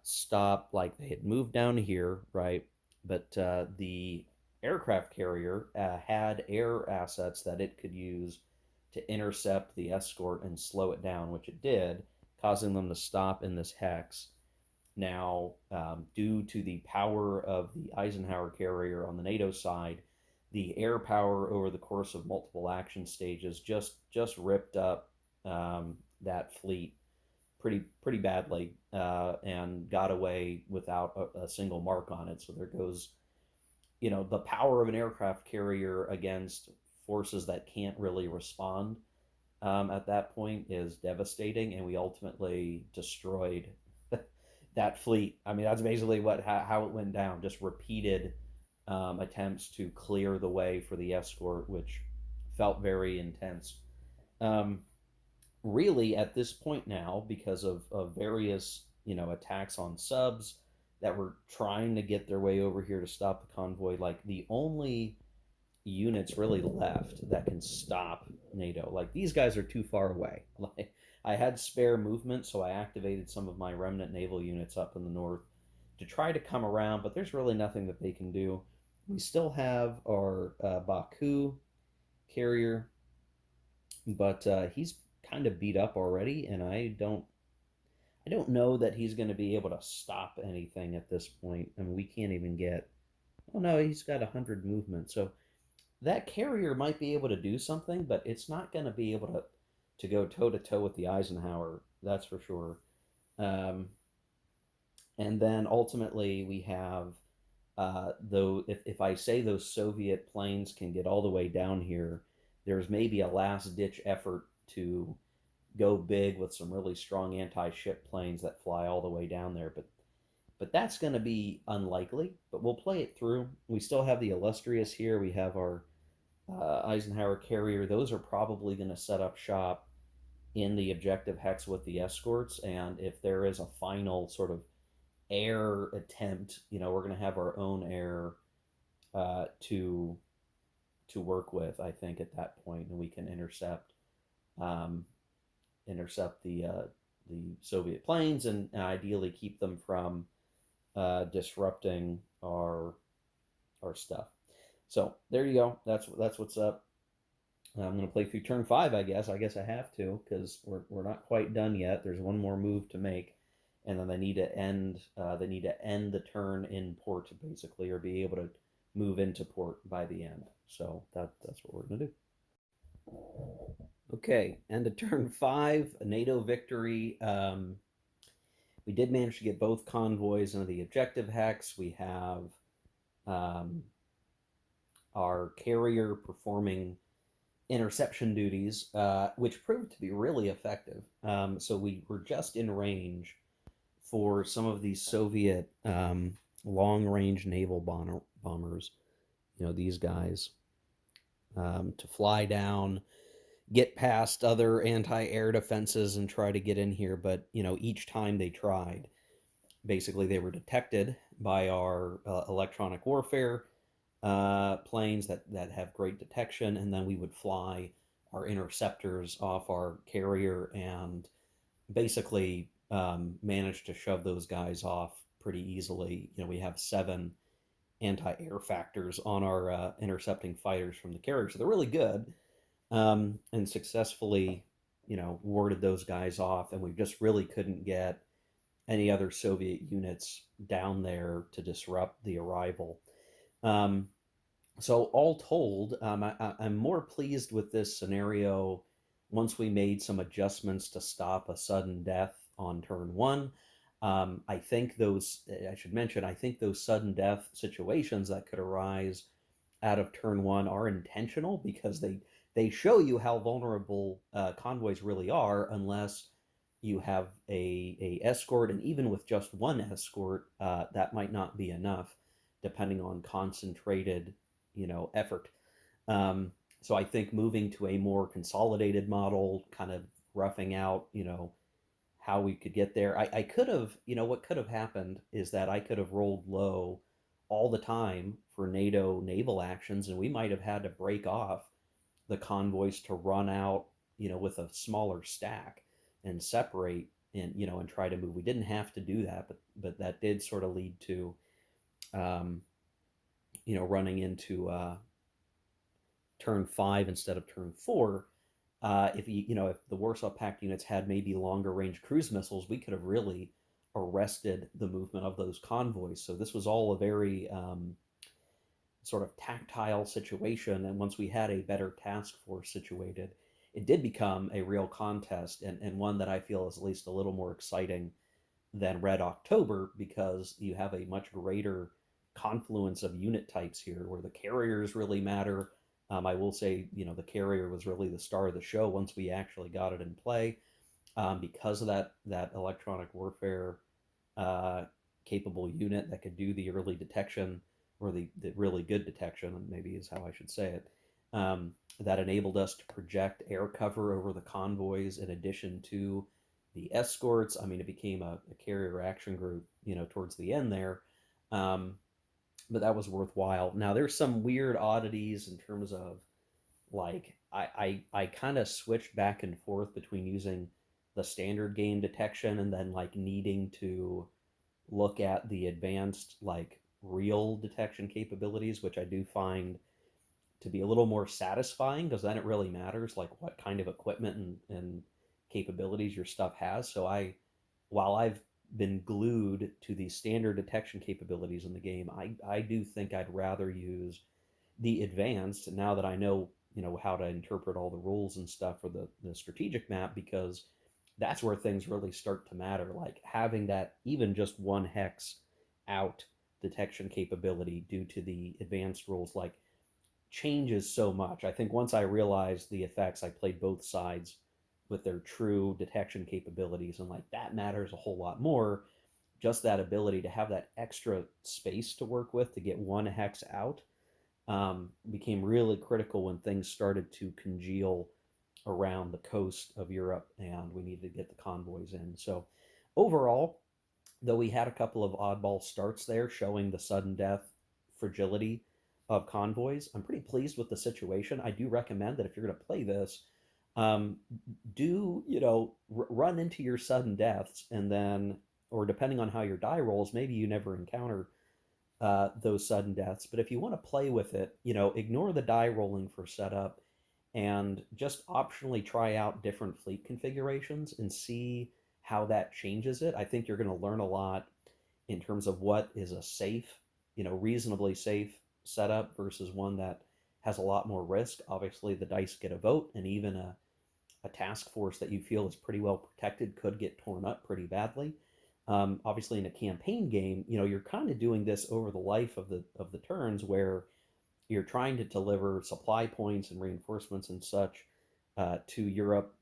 stop. Like they had moved down here, right? But the aircraft carrier had air assets that it could use to intercept the escort and slow it down, which it did, causing them to stop in this hex. Now, due to the power of the Eisenhower carrier on the NATO side, the air power over the course of multiple action stages just ripped up that fleet pretty badly and got away without a single mark on it. So there goes, the power of an aircraft carrier against forces that can't really respond at that point is devastating, and we ultimately destroyed that fleet. I mean, that's basically how it went down. Just repeated attempts to clear the way for the escort, which felt very intense. Um, Really, at this point now, because of various attacks on subs that were trying to get their way over here to stop the convoy, like the only units really left that can stop NATO. Like these guys are too far away. Like I had spare movement, so I activated some of my remnant naval units up in the north to try to come around, but there's really nothing that they can do. We still have our Baku carrier, but he's kind of beat up already, and I don't know that he's going to be able to stop anything at this point. I mean, we can't even get. Oh no, he's got 100 movement, so that carrier might be able to do something, but it's not going to be able to go toe to toe with the Eisenhower. That's for sure. Um, and then ultimately we have though if I say those Soviet planes can get all the way down here, there's maybe a last ditch effort to go big with some really strong anti-ship planes that fly all the way down there, but that's going to be unlikely. But we'll play it through. We still have the Illustrious here. We have our Eisenhower carrier. Those are probably going to set up shop in the objective hex with the escorts. And if there is a final sort of air attempt, we're going to have our own air to work with. I think at that point, and we can um, intercept the Soviet planes and ideally keep them from disrupting our stuff. So there you go. That's what's up. I'm going to play through turn five, I guess. I guess I have to because we're not quite done yet. There's one more move to make, and then they need to end the turn in port basically, or be able to move into port by the end. So that's what we're going to do. Okay, end of turn five. A NATO victory. We did manage to get both convoys into the objective hex. We have um, our carrier performing interception duties, which proved to be really effective. So we were just in range for some of these Soviet long range naval bombers, these guys, to fly down, get past other anti air defenses and try to get in here. But, each time they tried, basically they were detected by our electronic warfare planes that have great detection, and then we would fly our interceptors off our carrier and basically manage to shove those guys off pretty easily. We have 7 anti-air factors on our intercepting fighters from the carrier, so they're really good, and successfully, warded those guys off, and we just really couldn't get any other Soviet units down there to disrupt the arrival. Um, so all told, I'm more pleased with this scenario once we made some adjustments to stop a sudden death on turn one. I think I should mention, I think those sudden death situations that could arise out of turn one are intentional because they show you how vulnerable convoys really are unless you have a escort, and even with just one escort, that might not be enough, depending on concentrated, effort. Um, so I think moving to a more consolidated model, kind of roughing out, how we could get there. I could have, what could have happened is that I could have rolled low all the time for NATO naval actions, and we might have had to break off the convoys to run out, with a smaller stack and separate and try to move. We didn't have to do that, but that did sort of lead to, um, running into turn five instead of turn four. If the Warsaw Pact units had maybe longer range cruise missiles, we could have really arrested the movement of those convoys. So this was all a very sort of tactile situation. And once we had a better task force situated, it did become a real contest, and one that I feel is at least a little more exciting than Red October because you have a much greater confluence of unit types here where the carriers really matter. I will say, the carrier was really the star of the show once we actually got it in play, because of that electronic warfare uh, capable unit that could do the early detection, or the really good detection, maybe is how I should say it. That enabled us to project air cover over the convoys in addition to the escorts. I mean, it became a carrier action group, towards the end there. Um, but that was worthwhile. Now, there's some weird oddities in terms of, like, I kind of switched back and forth between using the standard game detection and then like needing to look at the advanced, like, real detection capabilities, which I do find to be a little more satisfying because then it really matters like what kind of equipment and capabilities your stuff has. So while I've been glued to the standard detection capabilities in the game, I do think I'd rather use the advanced now that I know, how to interpret all the rules and stuff for the strategic map, because that's where things really start to matter. Like having that even just one hex out detection capability due to the advanced rules, like, changes so much. I think once I realized the effects, I played both sides with their true detection capabilities, and like that matters a whole lot more. Just that ability to have that extra space to work with to get one hex out became really critical when things started to congeal around the coast of Europe and we needed to get the convoys in. So overall, though we had a couple of oddball starts there showing the sudden death fragility of convoys, I'm pretty pleased with the situation. I do recommend that if you're going to play this, um, do, run into your sudden deaths, and then, or depending on how your die rolls, maybe you never encounter those sudden deaths. But if you want to play with it, ignore the die rolling for setup and just optionally try out different fleet configurations and see how that changes it. I think you're going to learn a lot in terms of what is a safe, reasonably safe setup versus one that has a lot more risk. Obviously, the dice get a vote, and even a task force that you feel is pretty well protected could get torn up pretty badly. Obviously, in a campaign game, you're kind of doing this over the life of the turns, where you're trying to deliver supply points and reinforcements and such to Europe.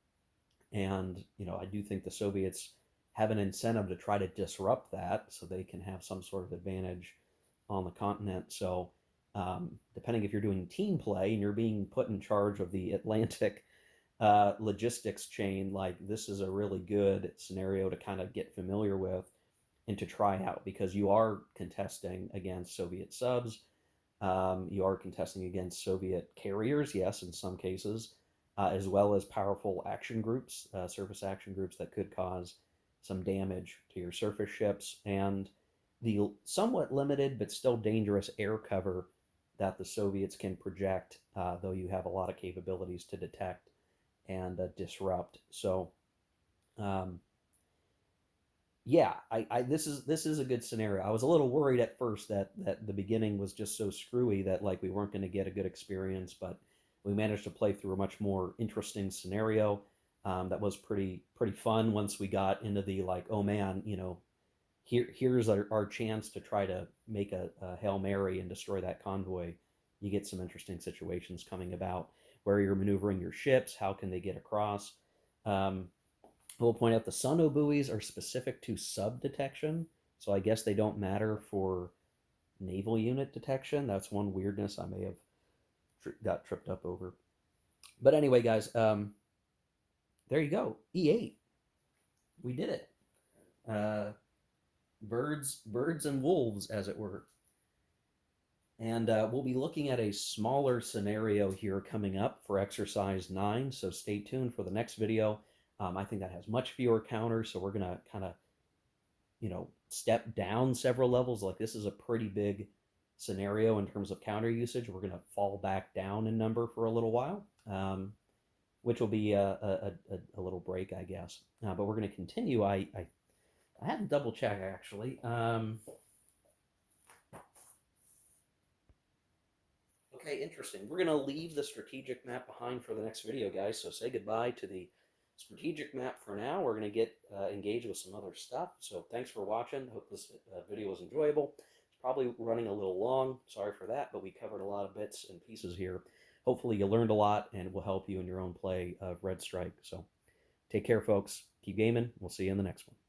And I do think the Soviets have an incentive to try to disrupt that so they can have some sort of advantage on the continent. So, depending if you're doing team play and you're being put in charge of the Atlantic logistics chain, like this is a really good scenario to kind of get familiar with and to try out because you are contesting against Soviet subs. You are contesting against Soviet carriers, yes, in some cases, as well as powerful action groups, surface action groups that could cause some damage to your surface ships, and the somewhat limited but still dangerous air cover that the Soviets can project, though you have a lot of capabilities to detect and disrupt. So, um, yeah, this is a good scenario. I was a little worried at first that the beginning was just so screwy that like we weren't going to get a good experience, but we managed to play through a much more interesting scenario that was pretty fun once we got into the like, oh man, here's our chance to try to make a Hail Mary and destroy that convoy. You get some interesting situations coming about where you're maneuvering your ships, how can they get across. Um, I will point out the sono buoys are specific to sub detection, so I guess they don't matter for naval unit detection. That's one weirdness I may have got tripped up over. But anyway, guys, there you go. E8, we did it. Uh, birds and wolves, as it were. And we'll be looking at a smaller scenario here coming up for exercise 9. So stay tuned for the next video. I think that has much fewer counters, so we're going to kind of step down several levels. Like this is a pretty big scenario in terms of counter usage. We're going to fall back down in number for a little while, which will be a little break, I guess. But we're going to continue. I had to double check actually. Okay, interesting. We're going to leave the strategic map behind for the next video, guys. So say goodbye to the strategic map for now. We're going to get engaged with some other stuff. So thanks for watching. Hope this video was enjoyable. It's probably running a little long. Sorry for that, but we covered a lot of bits and pieces here. Hopefully you learned a lot and it will help you in your own play of Red Strike. So take care, folks. Keep gaming. We'll see you in the next one.